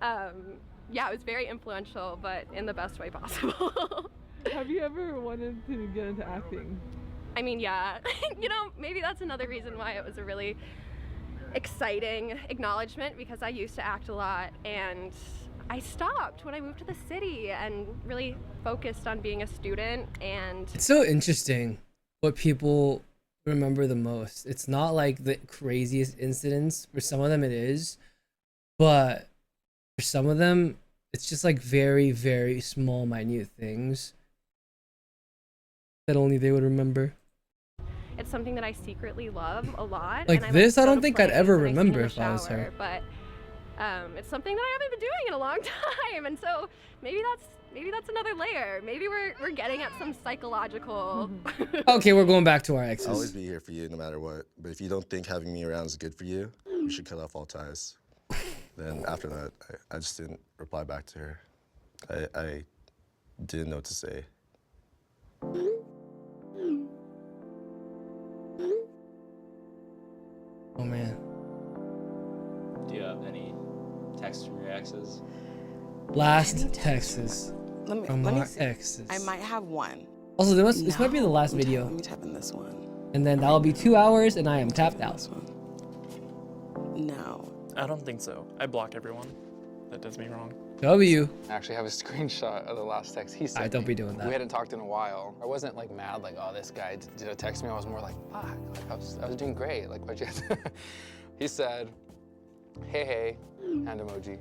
Yeah, it was very influential, but in the best way possible. Have you ever wanted to get into acting? I mean, yeah, you know, maybe that's another reason why it was a really exciting acknowledgement, because I used to act a lot and I stopped when I moved to the city and really focused on being a student. And It's so interesting what people remember the most. It's not like the craziest incidents. For some of them it is, but for some of them it's just like very, very small, minute things that only they would remember. it's something that I secretly love a lot. Like and I this, I go don't to think I'd plays ever and I sing in remember the if I was her. shower, But it's something that I haven't been doing in a long time, and so maybe that's another layer. Maybe we're getting at some psychological. Okay, we're going back to our exes. I'll always be here for you no matter what. But if you don't think having me around is good for you, you should cut off all ties. Then after that, I just didn't reply back to her. I didn't know what to say. Oh man. Do you have any texts from your exes? Last Texas Let from me our see. exes. I might have one. Also, this might be the last video. Let me tap in this one. And then that'll be 2 hours and I am tapped out. No. I don't think so. I block everyone that does me wrong. W. I actually have a screenshot of the last text he sent. Don't be doing that. We hadn't talked in a while. I wasn't like mad, like, oh, this guy did text me. I was more like, fuck, like, I was doing great. Like, why'd you have to? He said, hey, hand emoji.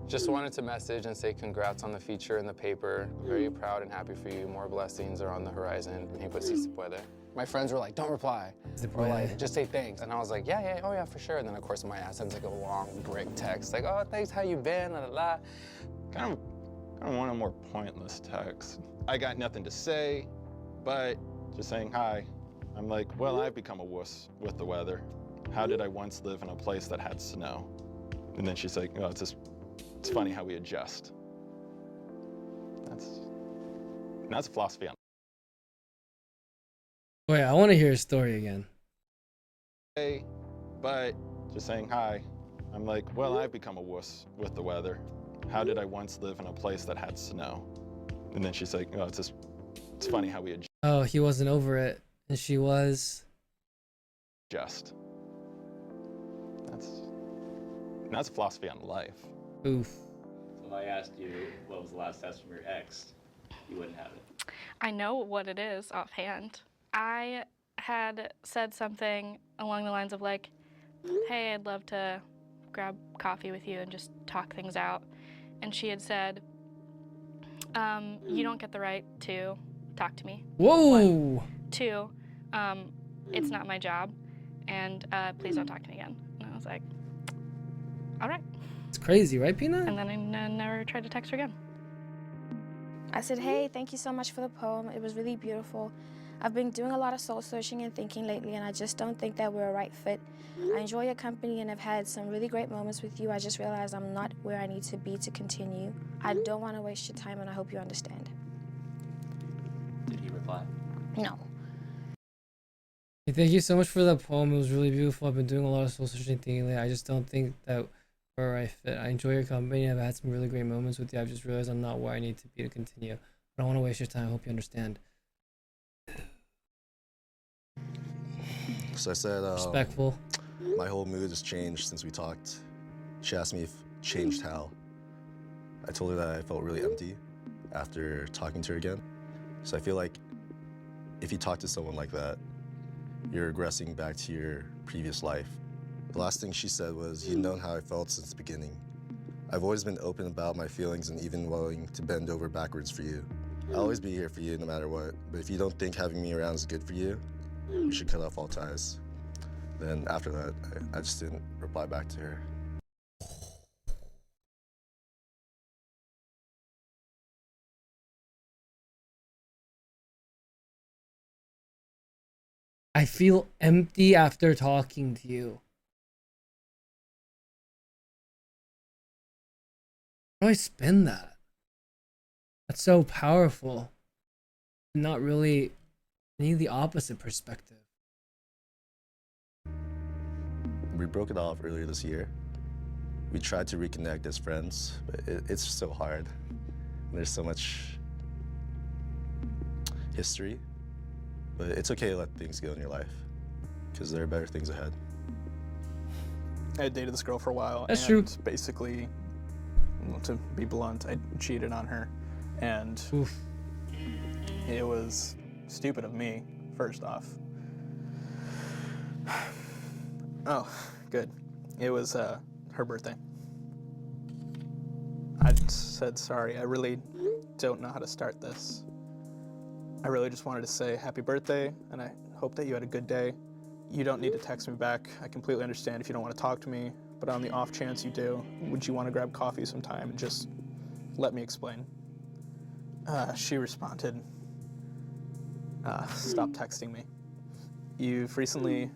Just wanted to message and say congrats on the feature in the paper. Very proud and happy for you. More blessings are on the horizon. And he put si se puede. My friends were like, don't reply. Or like, just say thanks. And I was like, yeah, oh yeah, for sure. And then of course my ass sends like a long brick text, like, oh, thanks, how you been, la la la. Kind of want a more pointless text. I got nothing to say, but just saying hi. I'm like, well, I've become a wuss with the weather. How did I once live in a place that had snow? And then she's like, oh, it's funny how we adjust. That's philosophy on. Wait, I want to hear his story again. Hey, but just saying hi. I'm like, well, I've become a wuss with the weather. How did I once live in a place that had snow? And then she's like, oh, it's funny how we adjust. Oh, he wasn't over it, and she was. That's philosophy on life. Oof. So if I asked you what was the last text from your ex, you wouldn't have it. I know what it is offhand. I had said something along the lines of like, hey, I'd love to grab coffee with you and just talk things out. And she had said, you don't get the right to talk to me. Whoa! 1. 2, it's not my job, and please don't talk to me again. And I was like, all right. It's crazy, right, Peanut? And then I never tried to text her again. I said, hey, thank you so much for the poem. It was really beautiful. I've been doing a lot of soul searching and thinking lately, and I just don't think that we're a right fit. I enjoy your company and have had some really great moments with you. I just realized I'm not where I need to be to continue. I don't want to waste your time, and I hope you understand. Did he reply? No. Hey, thank you so much for the poem. It was really beautiful. I've been doing a lot of soul searching thinking lately. I just don't think that we're a right fit. I enjoy your company. I've had some really great moments with you. I've just realized I'm not where I need to be to continue. I don't want to waste your time. I hope you understand. So I said, respectful. My whole mood has changed since we talked. She asked me if changed how. I told her that I felt really empty after talking to her again. So I feel like if you talk to someone like that, you're regressing back to your previous life. The last thing she said was, you've known how I felt since the beginning. I've always been open about my feelings and even willing to bend over backwards for you. I'll always be here for you no matter what, but if you don't think having me around is good for you, you should cut off all ties. Then after that, I just didn't reply back to her. I feel empty after talking to you. How do I spin that? That's so powerful. Not really. I need the opposite perspective. We broke it off earlier this year. We tried to reconnect as friends, but it's so hard. There's so much history, but it's okay to let things go in your life because there are better things ahead. I had dated this girl for a while. That's and true. Basically, well, to be blunt, I cheated on her, and it was stupid of me, first off. Oh, good. It was her birthday. I said sorry. I really don't know how to start this. I really just wanted to say happy birthday, and I hope that you had a good day. You don't need to text me back. I completely understand if you don't want to talk to me, but on the off chance you do, would you want to grab coffee sometime and just let me explain? She responded, stop texting me. You've recently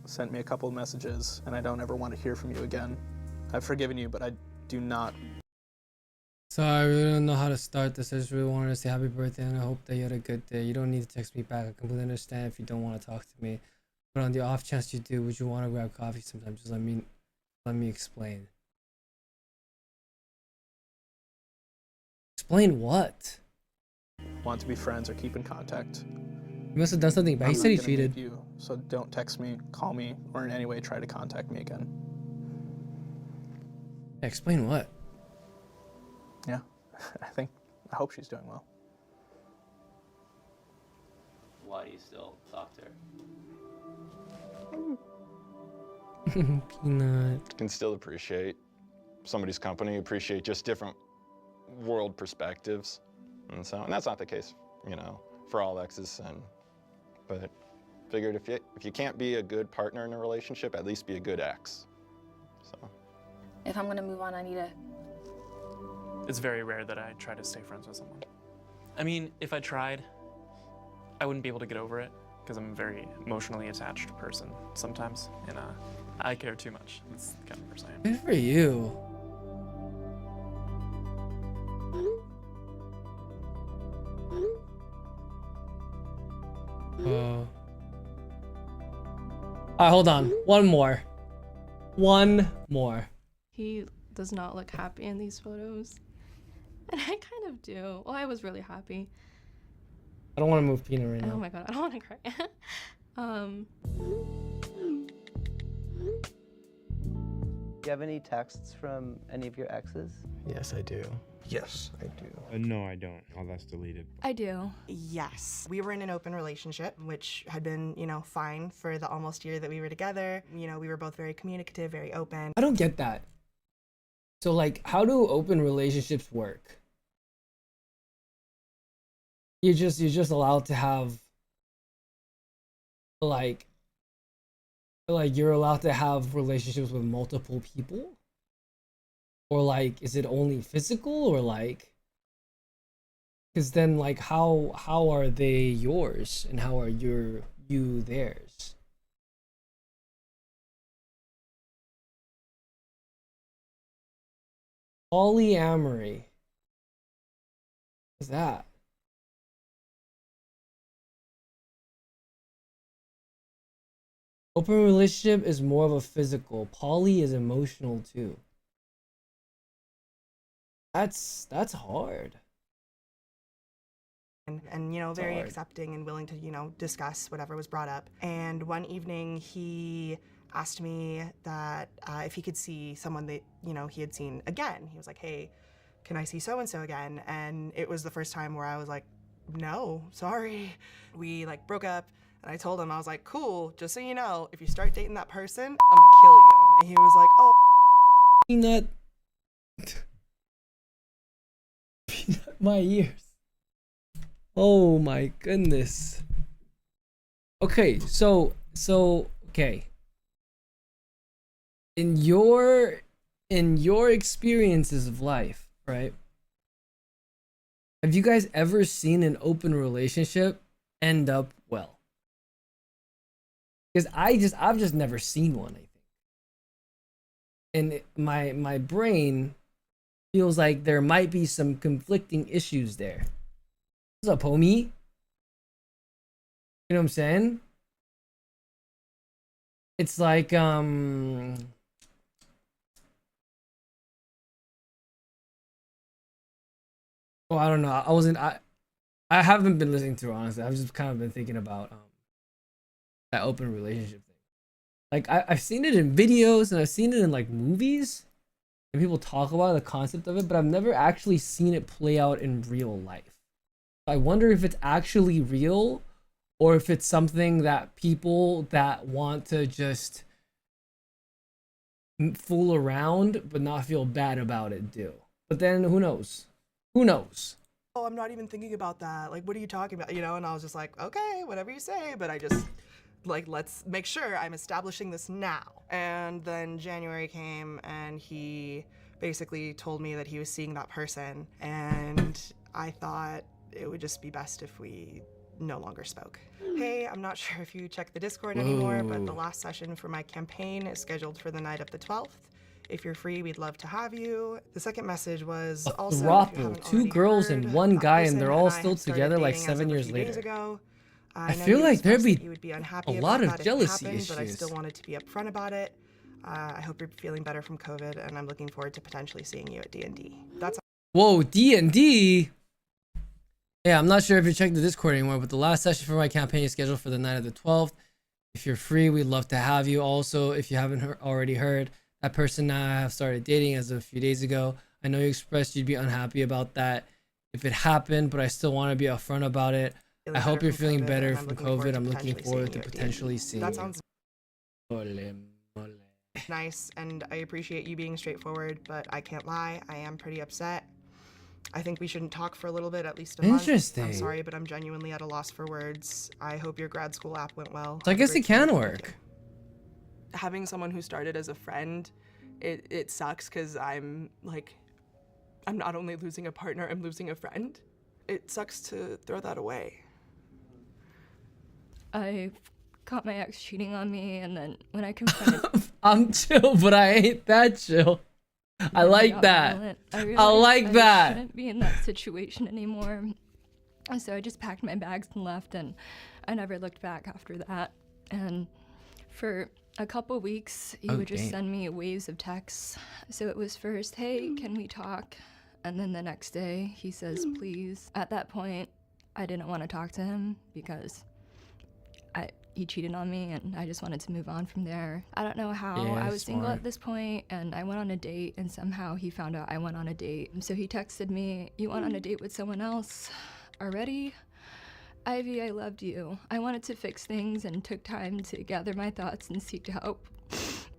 sent me a couple of messages, and I don't ever want to hear from you again. I've forgiven you, but I do not. Sorry, I really don't know how to start this. I just really wanted to say happy birthday and I hope that you had a good day. You don't need to text me back. I completely understand if you don't want to talk to me. But on the off chance you do, would you want to grab coffee sometime? Just let me explain. Explain what? Want to be friends or keep in contact. You must have done something bad. He said he I'm not gonna cheated. make you, so don't text me, call me, or in any way try to contact me again. Explain what? Yeah, I hope she's doing well. Why do you still talk to her? Peanut. Can still appreciate somebody's company, appreciate just different world perspectives. And that's not the case, you know, for all exes. But figured if you can't be a good partner in a relationship, at least be a good ex. So. If I'm gonna move on, I need to. It's very rare that I try to stay friends with someone. I mean, if I tried, I wouldn't be able to get over it because I'm a very emotionally attached person sometimes, and I care too much. That's the kind of person I am. Good for you. Alright, hold on. One more. He does not look happy in these photos. And I kind of do. Well, I was really happy. I don't want to move Peanut right now. Oh my god, I don't want to cry. Do you have any texts from any of your exes? Yes, I do. Yes, I do. No, I don't. All that's deleted. I do. Yes. We were in an open relationship, which had been, fine for the almost year that we were together. We were both very communicative, very open. I don't get that. So, like, how do open relationships work? You're just allowed to have, like you're allowed to have relationships with multiple people? Or, like, is it only physical, or, like, because then, like, how are they yours and how are you theirs? Polyamory. What's that? Open relationship is more of a physical. Poly is emotional too. That's hard. And very accepting and willing to, discuss whatever was brought up. And one evening he asked me that if he could see someone that, he had seen again. He was like, hey, can I see so-and-so again? And it was the first time where I was like, no, sorry. We broke up and I told him, I was like, cool, just so you know, if you start dating that person, I'm gonna kill you. And he was like, oh. Peanut. My ears. Oh my goodness. Okay, so okay. In your experiences of life, right? Have you guys ever seen an open relationship end up well? Because I've just never seen one, I think. And my brain feels like there might be some conflicting issues there. What's up, homie? You know what I'm saying? It's like oh, I don't know. I haven't been listening to it, honestly. I've just kind of been thinking about that open relationship thing. Like I've seen it in videos and I've seen it in like movies and people talk about the concept of it, but I've never actually seen it play out in real life. I wonder if it's actually real or if it's something that people that want to just fool around but not feel bad about it do. But then who knows? Who knows? Oh, I'm not even thinking about that. Like, what are you talking about? You know, and I was just like, okay, whatever you say, but I just, like, let's make sure I'm establishing this now. And then January came and he basically told me that he was seeing that person, and I thought it would just be best if we no longer spoke. Hey, I'm not sure if you check the Discord anymore, but the last session for my campaign is scheduled for the night of the 12th. If you're free, we'd love to have you. The second message was also, throuple, 2 girls and 1 guy, and they're all still together like 7 years later. I feel like there'd be a lot of jealousy issues. But I still wanted to be upfront about it. I hope you're feeling better from COVID, and I'm looking forward to potentially seeing you at D&D. That's Whoa, D&D? Yeah, I'm not sure if you checked the Discord anymore, but the last session for my campaign is scheduled for the night of the 12th. If you're free, we'd love to have you. Also, if you haven't already heard, that person and I have started dating as of a few days ago. I know you expressed you'd be unhappy about that if it happened, but I still want to be upfront about it. I hope you're feeling better from COVID. I'm looking forward to potentially seeing you. That sounds nice, and I appreciate you being straightforward, but I can't lie, I am pretty upset. I think we shouldn't talk for a little bit, at least a month. Interesting. I'm sorry, but I'm genuinely at a loss for words. I hope your grad school app went well. So I guess it can work. Having someone who started as a friend, it sucks because I'm not only losing a partner, I'm losing a friend. It sucks to throw that away. I caught my ex cheating on me, and then when I confronted I'm chill, but I ain't that chill. I like that. I like that. I shouldn't be in that situation anymore. So I just packed my bags and left, and I never looked back after that. And for a couple weeks, he would just send me waves of texts. So it was first, hey, can we talk? And then the next day, he says, please. At that point, I didn't want to talk to him because he cheated on me, and I just wanted to move on from there. I don't know how. Yeah, I was single at this point, and I went on a date, and somehow he found out I went on a date. So he texted me, you went on a date with someone else already? Ivy, I loved you. I wanted to fix things and took time to gather my thoughts and seek help.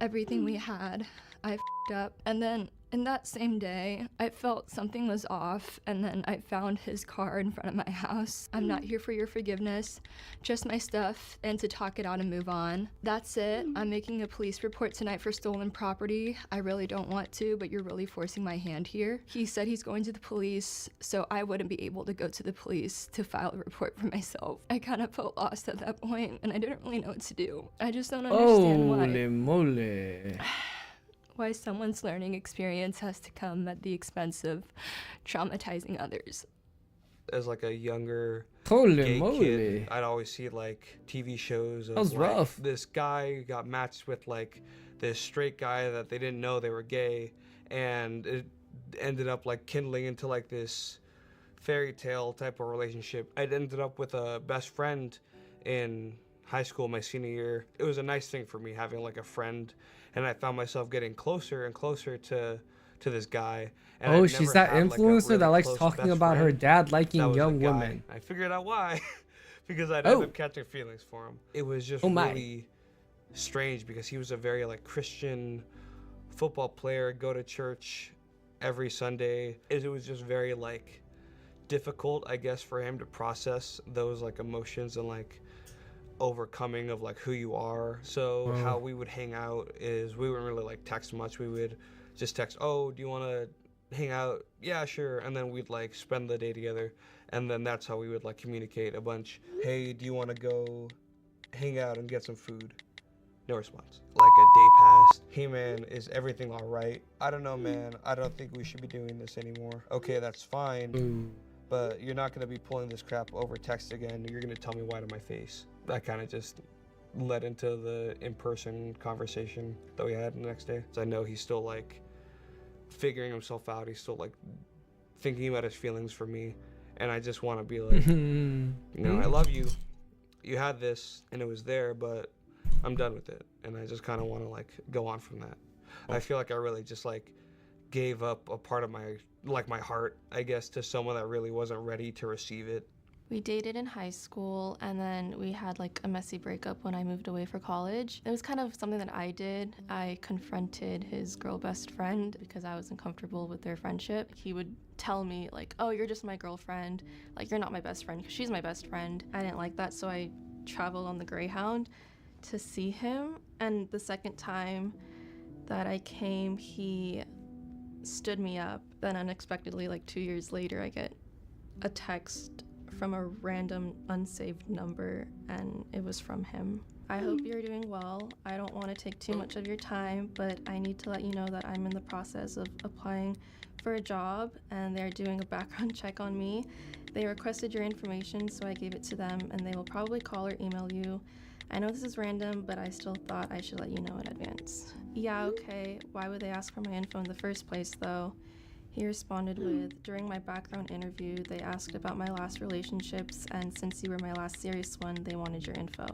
Everything we had, I f***ed up. And then in that same day, I felt something was off, and then I found his car in front of my house. I'm not here for your forgiveness, just my stuff, and to talk it out and move on. That's it. I'm making a police report tonight for stolen property. I really don't want to, but you're really forcing my hand here. He said he's going to the police, so I wouldn't be able to go to the police to file a report for myself. I kind of felt lost at that point, and I didn't really know what to do. I just don't understand why. Holy moly. Why someone's learning experience has to come at the expense of traumatizing others. As like a younger Holy gay moly. kid, I'd always see like TV shows of That was like, rough. this guy got matched with like this straight guy that they didn't know they were gay, and it ended up like kindling into like this fairy tale type of relationship. I ended up with a best friend in high school my senior year. It was a nice thing for me having like a friend, and I found myself getting closer and closer to this guy. And Oh, I'd she's never that had, like, a influencer really that likes close talking best about her friend dad that liking was a young guy. women. I figured out why, because I'd Oh. end up catching feelings for him. It was just Oh my. really strange because he was a very like Christian football player, go to church every Sunday. It was just very like difficult, I guess, for him to process those like emotions and like overcoming of like who you are. So how we would hang out is we wouldn't really like text much. We would just text, oh, do you want to hang out? Yeah, sure. And then we'd like spend the day together, and then that's how we would like communicate a bunch. Hey, do you want to go hang out and get some food. No response. Like a day passed. Hey man, is everything all right? I don't know, man. I don't think we should be doing this anymore. Okay, that's fine. But you're not gonna be pulling this crap over text again. You're gonna tell me why to my face. That kind of just led into the in-person conversation that we had the next day. So I know he's still like figuring himself out. He's still like thinking about his feelings for me. And I just want to be like, you know, I love you. You had this and it was there, but I'm done with it. And I just kind of want to like go on from that. I feel like I really just like gave up a part of my, like my heart, I guess, to someone that really wasn't ready to receive it. We dated in high school, and then we had like a messy breakup when I moved away for college. It was kind of something that I did. I confronted his girl best friend because I wasn't comfortable with their friendship. He would tell me like, oh, you're just my girlfriend. Like, you're not my best friend because she's my best friend. I didn't like that, so I traveled on the Greyhound to see him. And the second time that I came, he stood me up. Then unexpectedly, like 2 years later, I get a text from a random unsaved number, and it was from him. I hope you're doing well. I don't want to take too much of your time, but I need to let you know that I'm in the process of applying for a job, and they're doing a background check on me. They requested your information, so I gave it to them, and they will probably call or email you. I know this is random, but I still thought I should let you know in advance. Yeah, okay. Why would they ask for my info in the first place, though? He responded with, during my background interview, they asked about my last relationships, and since you were my last serious one, they wanted your info.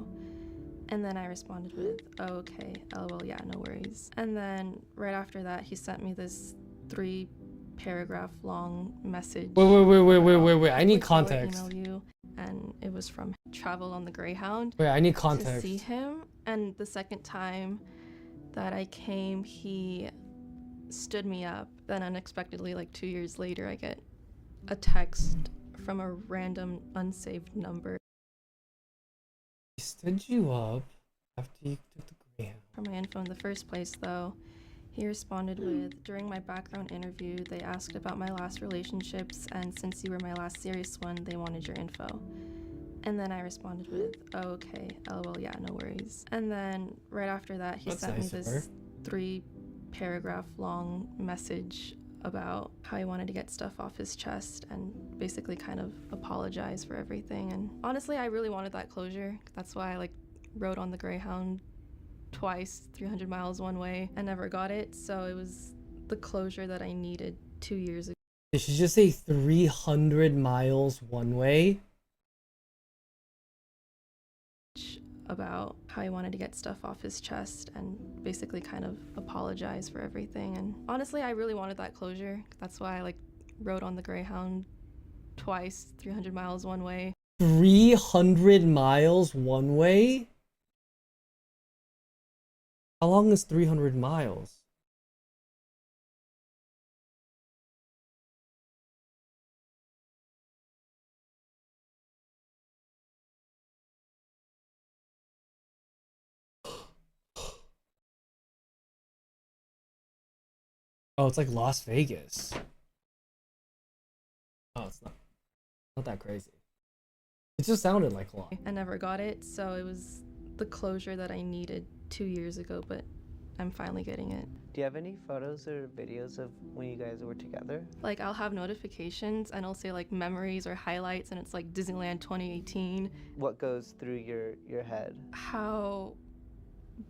And then I responded with, oh, okay, lol, yeah, no worries. And then right after that, he sent me this 3-paragraph long message. Wait, I need context. Email you, and it was from travel on the Greyhound. Wait, I need context. To see him, and the second time that I came, he stood me up. Then unexpectedly, like 2 years later, I get a text from a random unsaved number. He stood you up after you took the Greyhound. For my info in the first place, though, he responded with, during my background interview, they asked about my last relationships, and since you were my last serious one, they wanted your info. And then I responded with, oh, okay, lol, yeah, no worries. And then right after that, he sent me this 3-paragraph long message about how he wanted to get stuff off his chest and basically kind of apologize for everything. And honestly, I really wanted that closure. That's why I like rode on the Greyhound twice, 300 miles one way. I never got it, so it was the closure that I needed 2 years ago. Did she just say 300 miles one way? About how he wanted to get stuff off his chest and basically kind of apologize for everything. And honestly, I really wanted that closure. That's why I like rode on the Greyhound twice, 300 miles one way. 300 miles one way? How long is 300 miles? Oh, it's like Las Vegas. Oh, it's not that crazy. It just sounded like long. I never got it, so it was the closure that I needed 2 years ago, but I'm finally getting it. Do you have any photos or videos of when you guys were together? Like, I'll have notifications and I'll say like memories or highlights, and it's like Disneyland 2018. What goes through your head? How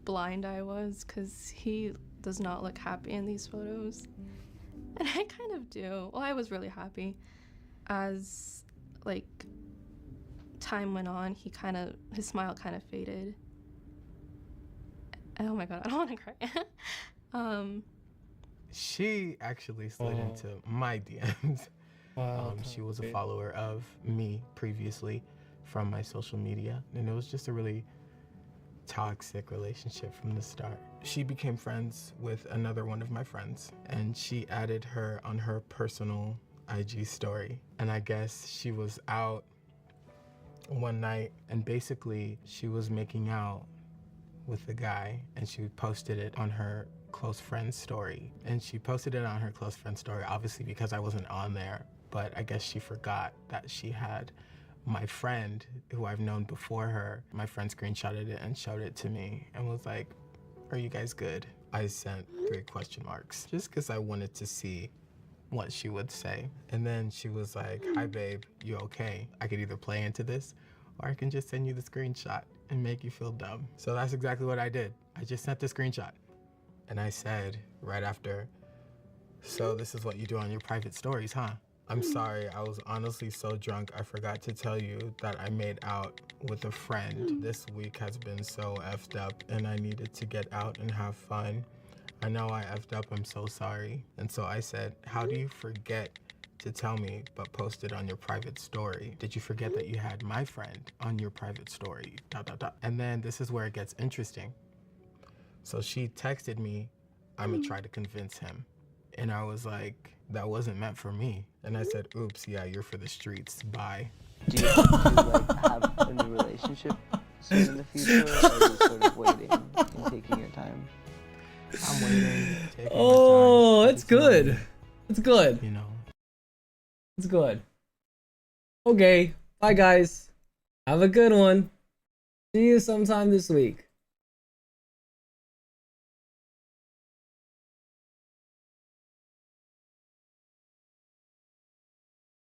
blind I was, because he does not look happy in these photos. And I kind of do. Well, I was really happy. As like time went on, his smile kind of faded. Oh my god, I don't want to cry. She actually slid into my DMs. She was a follower of me previously from my social media, and it was just a really toxic relationship from the start. She became friends with another one of my friends, and she added her on her personal IG story. And I guess she was out one night, and basically she was making out with the guy, and she posted it on her close friend story. And she posted it on her close friend story, obviously because I wasn't on there, but I guess she forgot that she had My friend, who I've known before her, my friend screenshotted it and showed it to me and was like, "Are you guys good?" I sent 3 question marks just because I wanted to see what she would say. And then she was like, "Hi babe, you okay? I could either play into this or I can just send you the screenshot and make you feel dumb." So that's exactly what I did. I just sent the screenshot. And I said right after, "So this is what you do on your private stories, huh? I'm sorry, I was honestly so drunk I forgot to tell you that I made out with a friend. This week has been so effed up and I needed to get out and have fun. I know I effed up, I'm so sorry." And so I said, "How do you forget to tell me but post it on your private story? Did you forget that you had my friend on your private story? ... And then this is where it gets interesting. So she texted me, "I'ma try to convince him." And I was like, "That wasn't meant for me." And I said, "Oops, yeah, you're for the streets, bye." Do you want to like have a new relationship soon in the future, or are you sort of waiting and taking your time? I'm waiting, taking Oh, my time. that's good. It's good. You know. It's good. Okay, bye guys. Have a good one. See you sometime this week.